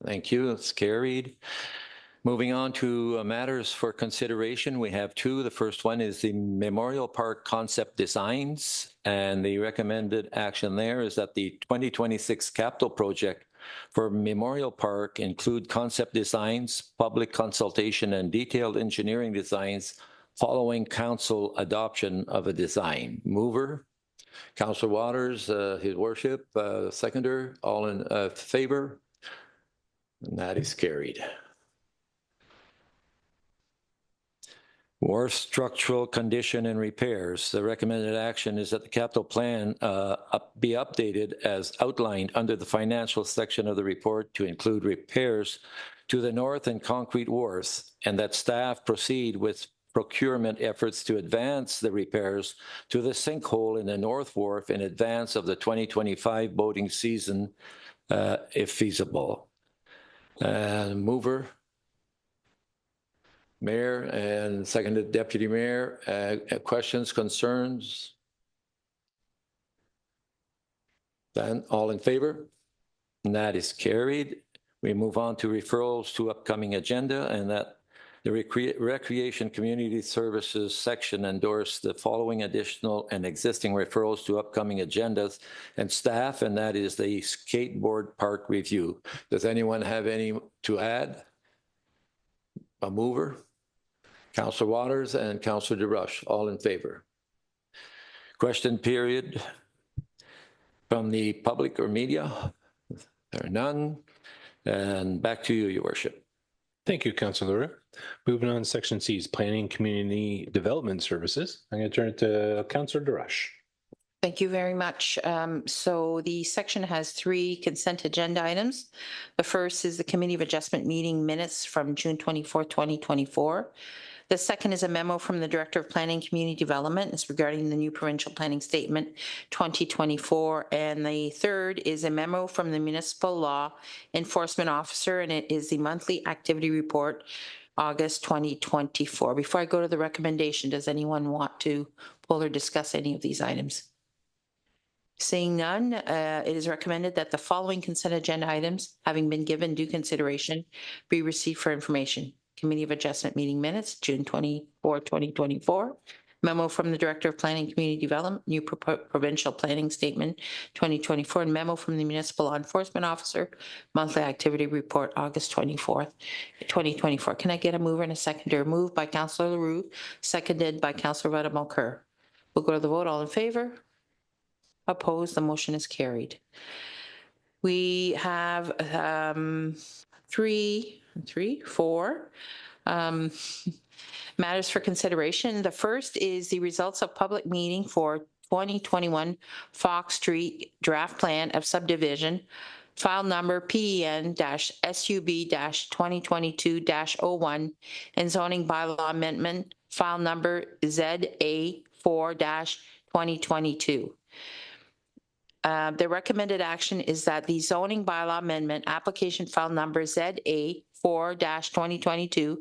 Thank you. It's carried. Moving on to matters for consideration, we have two. The first one is the Memorial Park concept designs, and the recommended action there is that the 2026 capital project for Memorial Park include concept designs, public consultation, and detailed engineering designs following council adoption of a design. Mover, Councillor Waters, His Worship, seconder, all in favor? And that is carried. Wharf structural condition and repairs. The recommended action is that the capital plan be updated as outlined under the financial section of the report to include repairs to the north and concrete wharfs, and that staff proceed with procurement efforts to advance the repairs to the sinkhole in the North Wharf in advance of the 2025 boating season, if feasible. Mover, Mayor, and seconded Deputy Mayor. Questions, concerns? Then all in favor? And that is carried. We move on to referrals to upcoming agenda, and that the Recreation Community Services section endorsed the following additional and existing referrals to upcoming agendas and staff, and that is the skateboard park review. Does anyone have any to add? A mover? Councillor Waters and Councillor DeRush, all in favor. Question period from the public or media? There are none. And back to you, Your Worship. Thank you, Councillor. Moving on, Section C is Planning Community Development Services. I'm going to turn it to Councillor DeRush. Thank you very much. So the section has 3 consent agenda items. The first is the Committee of Adjustment meeting minutes from June 24, 2024. The second is a memo from the Director of Planning Community Development. It's regarding the new provincial planning statement 2024. And the third is a memo from the Municipal Law Enforcement Officer, and it is the monthly activity report, August 2024. Before I go to the recommendation, does anyone want to pull or discuss any of these items? Seeing none, it is recommended that the following consent agenda items, having been given due consideration, be received for information. Committee of Adjustment meeting minutes, June 24, 2024. Memo from the Director of Planning and Community Development, new provincial planning statement 2024, and memo from the Municipal Law Enforcement Officer, monthly activity report, August 24th, 2024. Can I get a mover and a seconder? Moved by Councillor Leroux, seconded by Councillor Rada-Mulcair. We'll go to the vote. All in favor? Opposed? The motion is carried. We have 4 matters for consideration. The first is the results of public meeting for 2021 Fox Street draft plan of subdivision, file number PEN-SUB-2022-01, and zoning bylaw amendment, file number ZA4-2022. The recommended action is that the zoning bylaw amendment application file number ZA 4-2022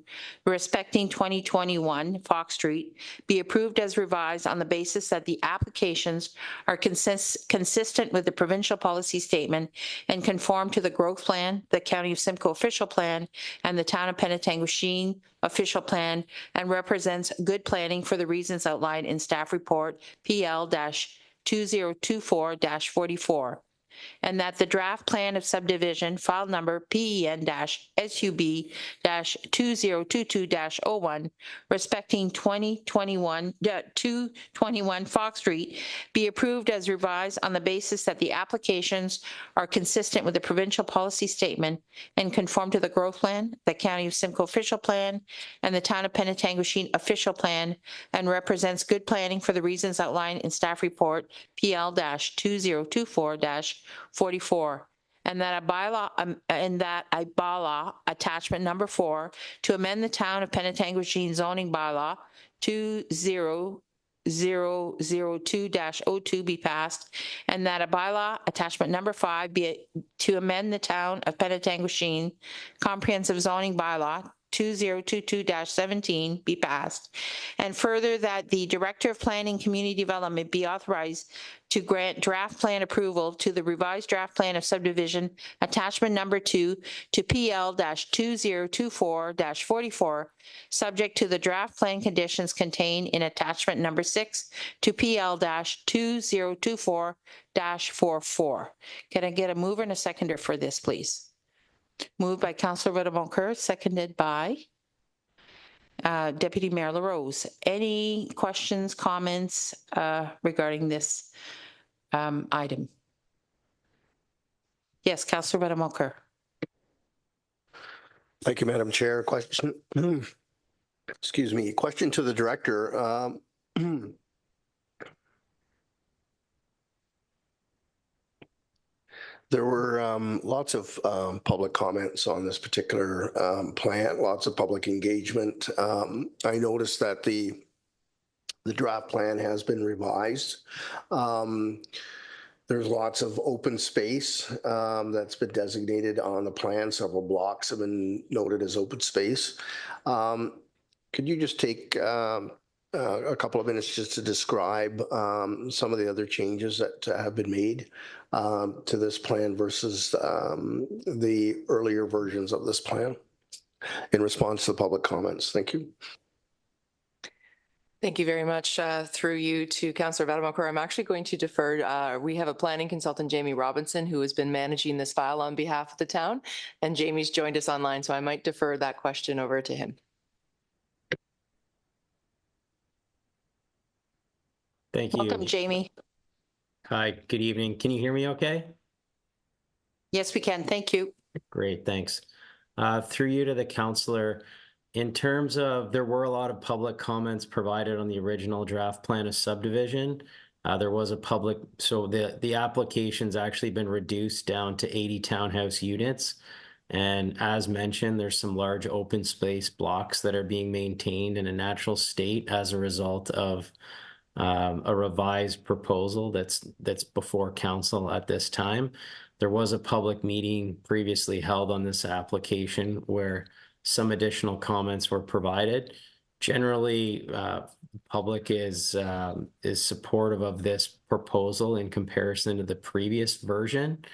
respecting 2021 Fox Street be approved as revised on the basis that the applications are consistent with the provincial policy statement and conform to the growth plan, the County of Simcoe official plan, and the Town of Penetanguishene official plan, and represents good planning for the reasons outlined in staff report PL-2024-44. And that the draft plan of subdivision file number PEN-SUB-2022-01 respecting 221 Fox Street be approved as revised on the basis that the applications are consistent with the provincial policy statement and conform to the growth plan, the County of Simcoe official plan, and the Town of Penetanguishene official plan, and represents good planning for the reasons outlined in staff report PL-2024-44, and that a bylaw attachment number 4 to amend the Town of Penetanguishene zoning bylaw 20002-02 be passed, and that a bylaw attachment number 5 be to amend the Town of Penetanguishene comprehensive zoning bylaw 2022-17 be passed, and further that the Director of Planning and Community Development be authorized to grant draft plan approval to the revised draft plan of subdivision attachment number 2 to PL-2024-44, subject to the draft plan conditions contained in attachment number 6 to PL-2024-44. Can I get a mover and a seconder for this, please? Moved by Councillor Rodemoncoeur, seconded by Deputy Mayor LaRose. Any questions, comments regarding this item? Yes, Councillor Rodemoncoeur. Thank you, Madam Chair. Question, excuse me, question to the director. There were lots of public comments on this particular plan, lots of public engagement. I noticed that the draft plan has been revised. There's lots of open space that's been designated on the plan. Several blocks have been noted as open space. Could you just take a couple of minutes just to describe some of the other changes that have been made to this plan versus the earlier versions of this plan in response to the public comments? Thank you. Thank you very much. Through you to Councillor Rodemoncoeur, I'm actually going to defer. We have a planning consultant, Jamie Robinson, who has been managing this file on behalf of the town, and Jamie's joined us online, so I might defer that question over to him. Thank you. Welcome, Jamie. Hi, good evening. Can you hear me okay? Yes, we can. Thank you. Great, thanks. Through you to the councillor, in terms of, there were a lot of public comments provided on the original draft plan of subdivision. There was a public, so the application's actually been reduced down to 80 townhouse units. And as mentioned, there's some large open space blocks that are being maintained in a natural state as a result of a revised proposal that's before council at this time. There was a public meeting previously held on this application where some additional comments were provided. Generally, public is supportive of this proposal in comparison to the previous version.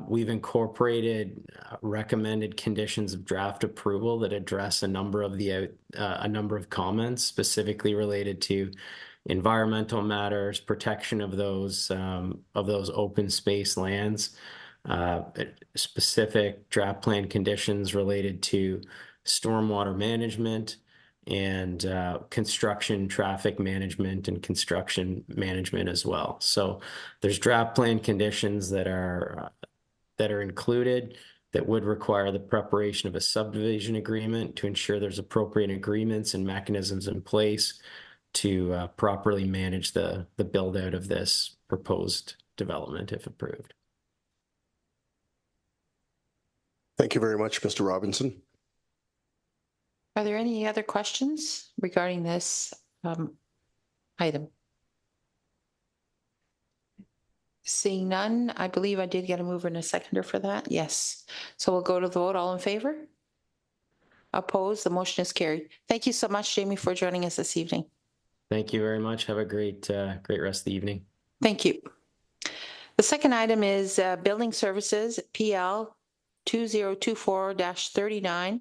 We've incorporated recommended conditions of draft approval that address a number of comments specifically related to environmental matters, protection of those open space lands, specific draft plan conditions related to stormwater management and construction traffic management and construction management as well. So there's draft plan conditions that are included that would require the preparation of a subdivision agreement to ensure there's appropriate agreements and mechanisms in place to properly manage the build out of this proposed development if approved. Thank you very much, Mr. Robinson. Are there any other questions regarding this item? Seeing none, I believe I did get a mover and a seconder for that. Yes. So we'll go to the vote. All in favor? Opposed? The motion is carried. Thank you so much, Jamie, for joining us this evening. Thank you very much. Have a great rest of the evening. Thank you. The second item is Building Services, PL 2024-39.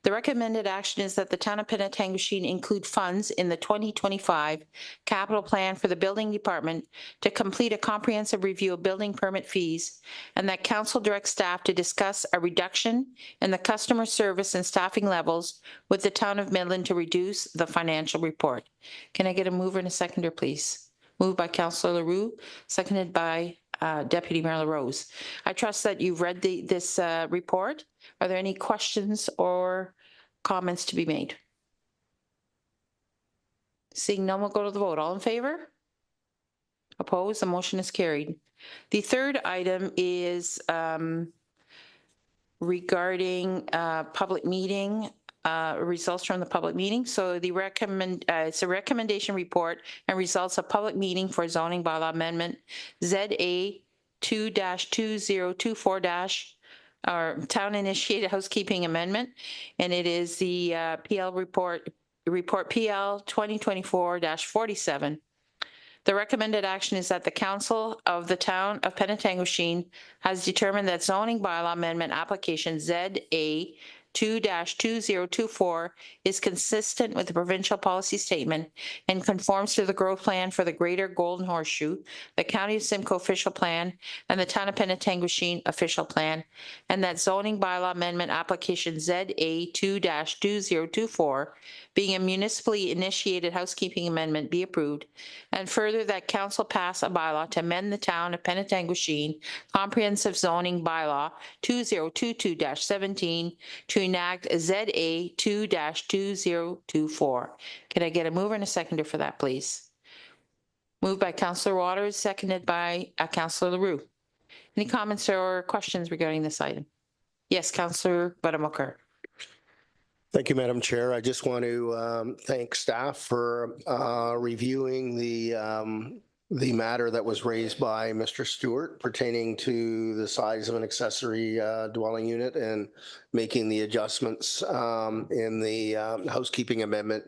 The recommended action is that the town of Penetanguishene include funds in the 2025 capital plan for the building department to complete a comprehensive review of building permit fees, and that council direct staff to discuss a reduction in the customer service and staffing levels with the town of Midland to reduce the financial report. Can I get a mover and a seconder, please? Moved by Councillor Leroux, seconded by Deputy Mayor LaRose. I trust that you've read this report. Are there any questions or comments to be made? Seeing none, we'll go to the vote. All in favor? Opposed? The motion is carried. The third item is regarding public meeting, results from the public meeting. So the it's a recommendation report and results of public meeting for zoning bylaw amendment ZA 2-2024- our town initiated housekeeping amendment, and it is the PL report PL 2024-47. The recommended action is that the council of the town of Penetanguishene has determined that zoning bylaw amendment application ZA 2-2024 is consistent with the provincial policy statement and conforms to the growth plan for the Greater Golden Horseshoe, the County of Simcoe official plan, and the Town of Penetanguishene official plan, and that zoning bylaw amendment application ZA 2-2024, being a municipally initiated housekeeping amendment, be approved, and further that council pass a bylaw to amend the Town of Penetanguishene comprehensive zoning bylaw 2022-17 to enact ZA 2-2024. Can I get a mover and a seconder for that, please? Moved by Councillor Waters, seconded by Councillor Leroux. Any comments or questions regarding this item? Yes, Councillor Buttamaker. Thank you, Madam Chair. I just want to thank staff for reviewing the matter that was raised by Mr. Stewart pertaining to the size of an accessory dwelling unit and making the adjustments in the housekeeping amendment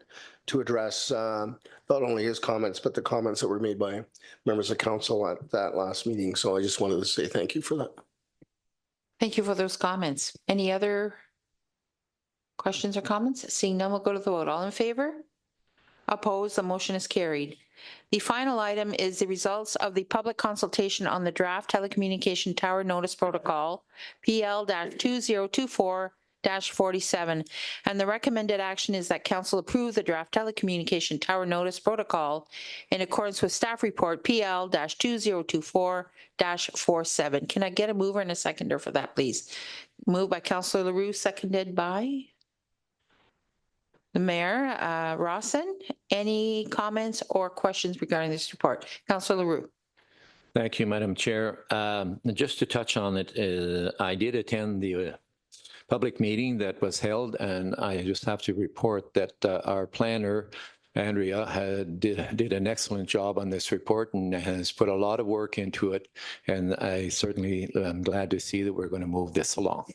to address not only his comments, but the comments that were made by members of council at that last meeting. So I just wanted to say thank you for that. Thank you for those comments. Any other questions or comments? Seeing none, we'll go to the vote. All in favor? Opposed? The motion is carried. The final item is the results of the public consultation on the draft telecommunication tower notice protocol, PL-2024-47. And the recommended action is that council approve the draft telecommunication tower notice protocol in accordance with staff report PL-2024-47. Can I get a mover and a seconder for that, please? Moved by Councillor Leroux, seconded by the Mayor, Rawson. Any comments or questions regarding this report? Councillor Leroux. Thank you, Madam Chair. Just to touch on it, I did attend the public meeting that was held, and I just have to report that our planner, Andrea, did an excellent job on this report and has put a lot of work into it. And I certainly am glad to see that we're going to move this along.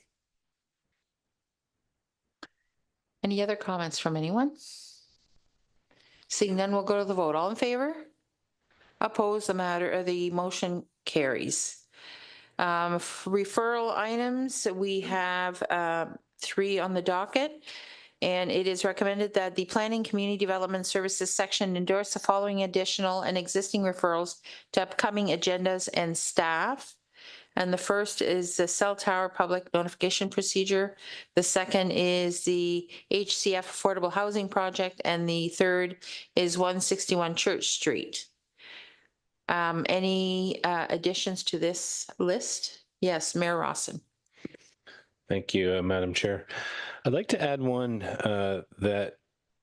Any other comments from anyone? Seeing none, we'll go to the vote. All in favor? Opposed? The motion carries. Referral items, we have 3 on the docket, and it is recommended that the Planning Community Development Services section endorse the following additional and existing referrals to upcoming agendas and staff. And the first is the cell tower public notification procedure. The second is the HCF Affordable Housing Project. And the third is 161 Church Street. Any additions to this list? Yes, Mayor Rawson. Thank you, Madam Chair. I'd like to add one that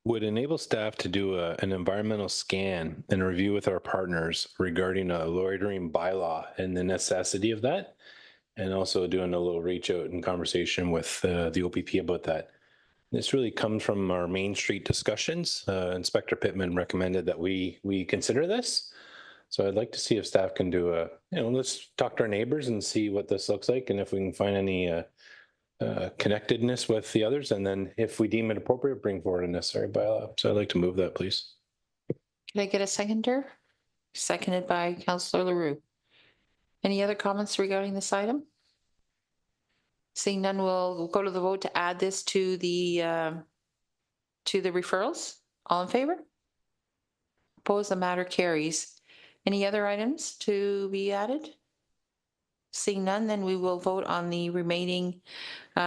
would enable staff to do an environmental scan and review with our partners regarding a loitering bylaw and the necessity of that, and also doing a little reach out and conversation with the OPP about that. This really comes from our Main Street discussions. Inspector Pittman recommended that we consider this. So I'd like to see if staff can do let's talk to our neighbors and see what this looks like and if we can find any connectedness with the others. And then if we deem it appropriate, bring forward a necessary bylaw. So I'd like to move that, please. Can I get a seconder? Seconded by Councillor LaRue. Any other comments regarding this item? Seeing none, we'll go to the vote to add this to the referrals. All in favor? Opposed, the matter carries. Any other items to be added? Seeing none, then we will vote on the remaining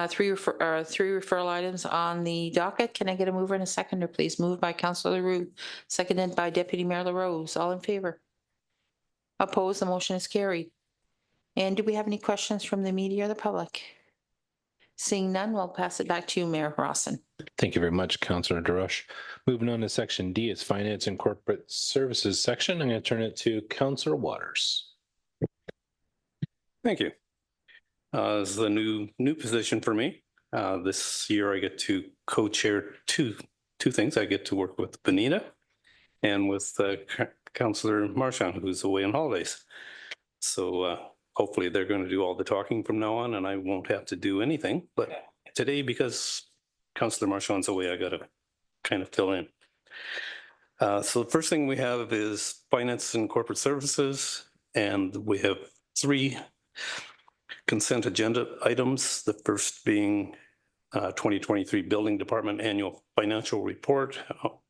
three referral items on the docket. Can I get a mover and a seconder, please? Moved by Councillor LaRue, seconded by Deputy Mayor LaRose. All in favor? Opposed, the motion is carried. And do we have any questions from the media or the public? Seeing none, we'll pass it back to you, Mayor Rawson. Thank you very much, Councillor DeRoche. Moving on to section D, is Finance and Corporate Services section. I'm going to turn it to Councillor Waters. Thank you. This is a new position for me. This year I get to co-chair two things. I get to work with Benita and with Councillor Marchand, who's away on holidays. So hopefully they're going to do all the talking from now on and I won't have to do anything. But today, because Councillor Marchand's away, I got to kind of fill in. So the first thing we have is Finance and Corporate Services, and we have 3 consent agenda items. The first being 2023 Building Department Annual Financial Report.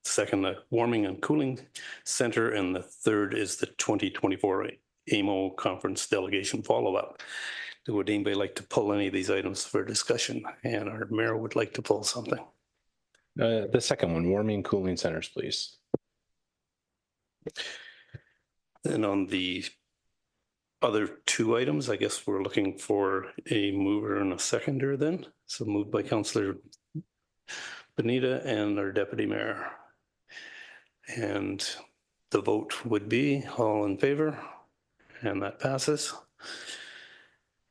Second, the Warming and Cooling Center. And the third is the 2024 AMO Conference Delegation Follow-Up. Would anybody like to pull any of these items for discussion? And our mayor would like to pull something. The second one, Warming and Cooling Centers, please. And on the other 2 items, I guess we're looking for a mover and a seconder then. So moved by Councillor Benita and our Deputy Mayor. And the vote would be all in favor, and that passes.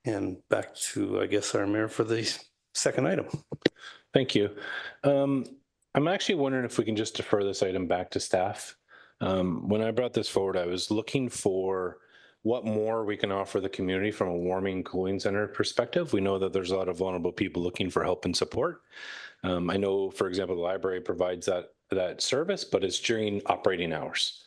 And back to, I guess, our mayor for the second item. Thank you. I'm actually wondering if we can just defer this item back to staff. When I brought this forward, I was looking for what more we can offer the community from a warming and cooling center perspective. We know that there's a lot of vulnerable people looking for help and support. I know, for example, the library provides that service, but it's during operating hours.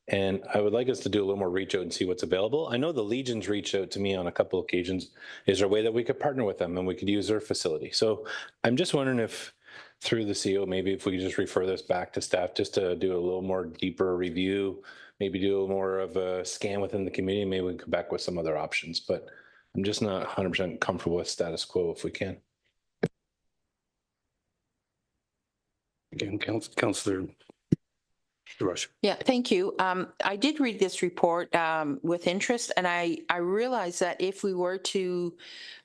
And I would like us to do a little more reach out and see what's available. I know the Legion's reached out to me on a couple of occasions. Is there a way that we could partner with them and we could use their facility? So I'm just wondering if through the CO, maybe if we could just refer this back to staff just to do a little more deeper review, maybe do a little more of a scan within the community. Maybe we can come back with some other options, but I'm just not 100% comfortable with status quo if we can. Again, Councillor DeRoche. Yeah, thank you. I did read this report with interest, and I realized that if we were to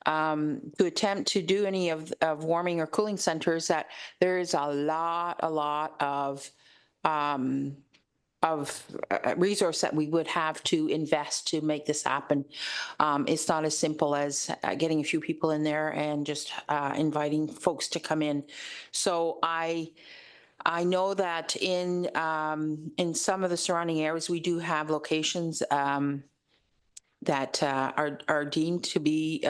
attempt to do any of warming or cooling centers, that there is a lot of resource that we would have to invest to make this happen. It's not as simple as getting a few people in there and just inviting folks to come in. So I know that in some of the surrounding areas, we do have locations that are deemed to be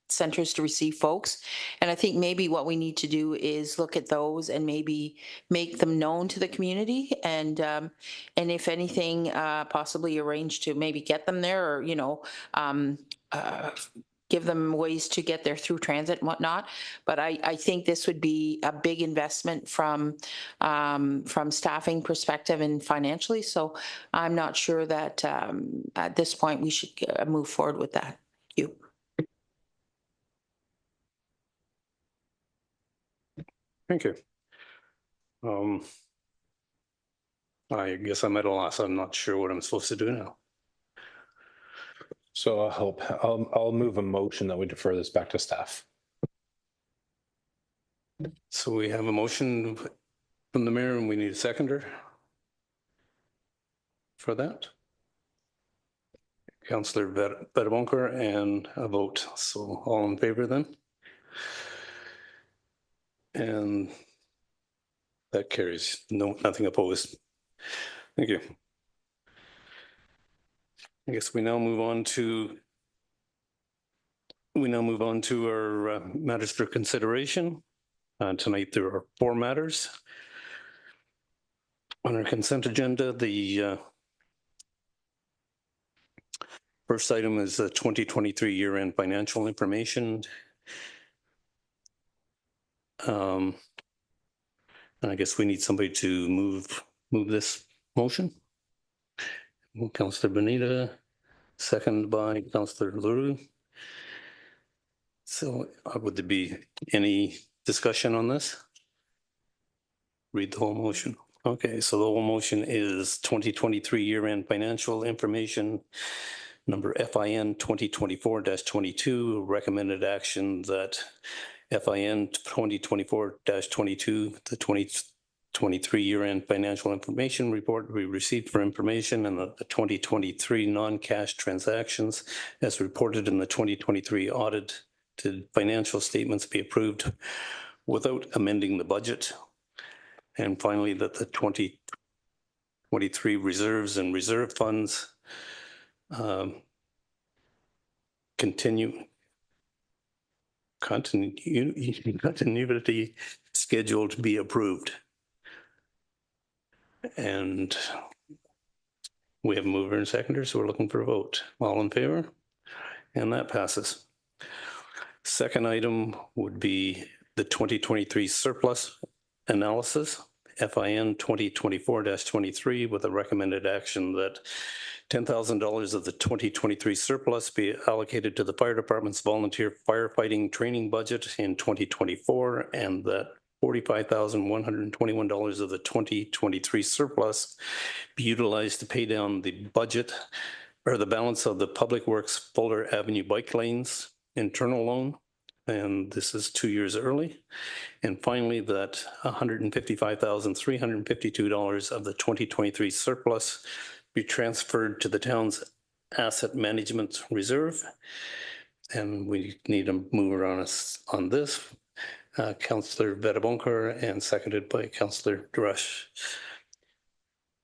centers to receive folks. And I think maybe what we need to do is look at those and maybe make them known to the community, and if anything, possibly arrange to maybe get them there, or give them ways to get there through transit and whatnot. But I think this would be a big investment from staffing perspective and financially. So I'm not sure that at this point we should move forward with that. Thank you. Thank you. I guess I'm at a loss. I'm not sure what I'm supposed to do now. So I'll move a motion that we defer this back to staff. So we have a motion from the mayor and we need a seconder for that. Councillor Vadebonkar, and a vote. So all in favor then? And that carries. No, nothing opposed. Thank you. I guess we now move on to our matters for consideration. Tonight, there are 4 matters. On our consent agenda, the first item is the 2023 year-end financial information. And I guess we need somebody to move this motion. Councillor Benita, second by Councillor Leroux. So would there be any discussion on this? Read the whole motion. Okay, so the whole motion is 2023 year-end financial information, number FIN 2024-22, recommended action that FIN 2024-22, the 2023 year-end financial information report we received for information, and the 2023 non-cash transactions as reported in the 2023 audited financial statements be approved without amending the budget. And finally, that the 2023 reserves and reserve funds continuity schedule to be approved. And we have a mover and seconder, so we're looking for a vote. All in favor? And that passes. Second item would be the 2023 surplus analysis, FIN 2024-23, with a recommended action that $10,000 of the 2023 surplus be allocated to the fire department's volunteer firefighting training budget in 2024, and that $45,121 of the 2023 surplus be utilized to pay down the budget or the balance of the Public Works Fuller Avenue bike lanes internal loan. And this is 2 years early. And finally, that $155,352 of the 2023 surplus be transferred to the town's asset management reserve. And we need a mover on this. Councillor Betabonkar and seconded by Councillor Drush.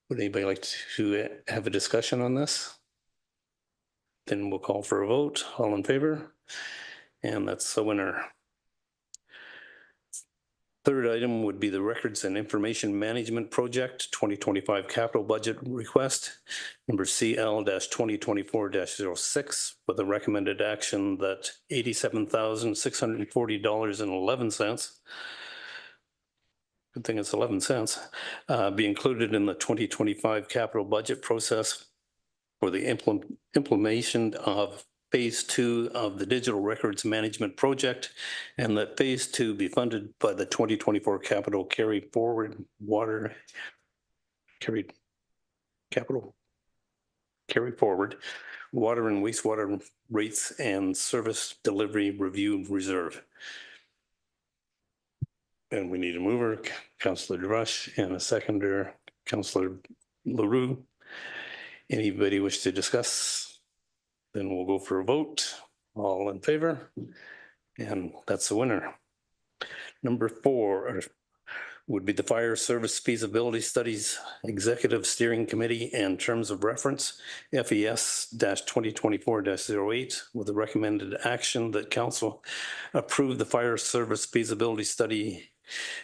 Would anybody like to have a discussion on this? Then we'll call for a vote. All in favor? And that's the winner. Third item would be the Records and Information Management Project 2025 capital budget request, number CL-2024-06, with a recommended action that $87,640.11, good thing it's 11 cents, be included in the 2025 capital budget process for the implementation of Phase 2 of the Digital Records Management Project, and that Phase 2 be funded by the 2024 capital carry forward water and wastewater rates and service delivery review reserve. And we need a mover, Councillor Drush, and a seconder, Councillor Leroux. Anybody wish to discuss? Then we'll go for a vote. All in favor? And that's the winner. Number 4 would be the Fire Service Feasibility Studies Executive Steering Committee and Terms of Reference, FES-2024-08, with the recommended action that Council approve the Fire Service Feasibility Study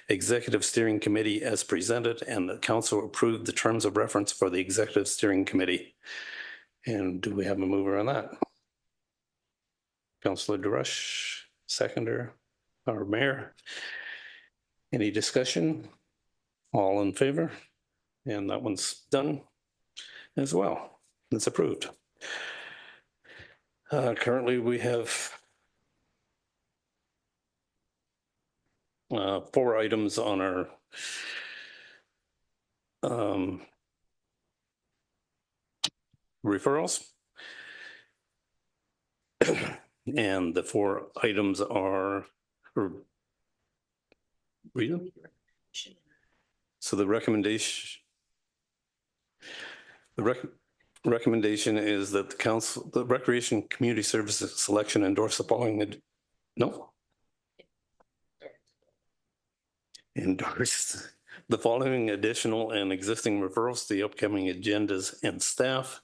Executive Steering Committee as presented, and that Council approve the Terms of Reference for the Executive Steering Committee. And do we have a mover on that? Councillor Drush, seconder, or mayor. Any discussion? All in favor? And that one's done as well. It's approved. Currently, we have 4 items on our referrals. And the 4 items are, read them. So the recommendation is that the council, the Recreation Community Services Selection endorse the following, endorse the following additional and existing referrals to the upcoming agendas and staff.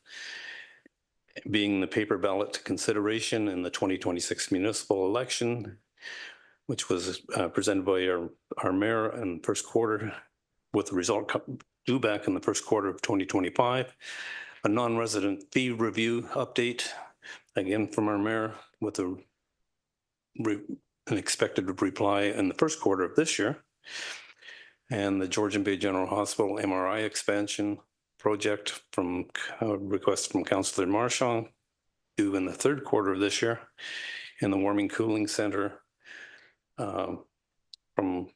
being the paper ballot consideration in the 2026 municipal election, which was presented by our mayor in the first quarter, with the result due back in the first quarter of 2025. A non-resident fee review update, again from our mayor, with an expected reply in the first quarter of this year. And the Georgian Bay General Hospital MRI expansion project from request from Councillor Marchand, due in the third quarter of this year. And the warming cooling center from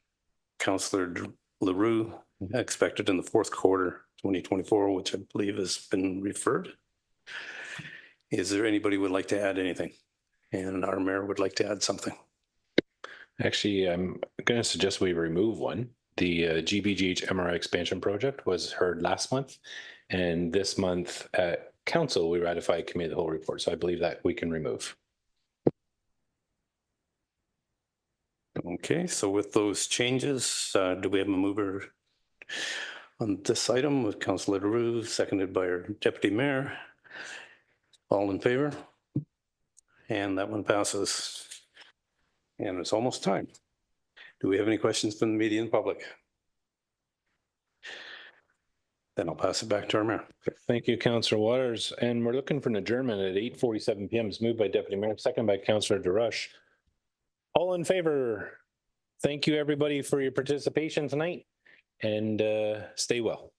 Councillor LaRue, expected in the fourth quarter 2024, which I believe has been referred. Is there anybody who would like to add anything? And our mayor would like to add something. Actually, I'm going to suggest we remove one. The GBGH MRI expansion project was heard last month, and this month at council, we ratified committee of the whole report. So I believe that we can remove. Okay, so with those changes, do we have a mover on this item with Councillor LaRue, seconded by our deputy mayor? All in favor? And that one passes. And it's almost time. Do we have any questions from the media and public? Then I'll pass it back to our mayor. Thank you, Councillor Waters. And we're looking for an adjournment at 8:47 p.m. It's moved by Deputy Mayor, second by Councillor DeRush. All in favor? Thank you, everybody, for your participation tonight, and stay well.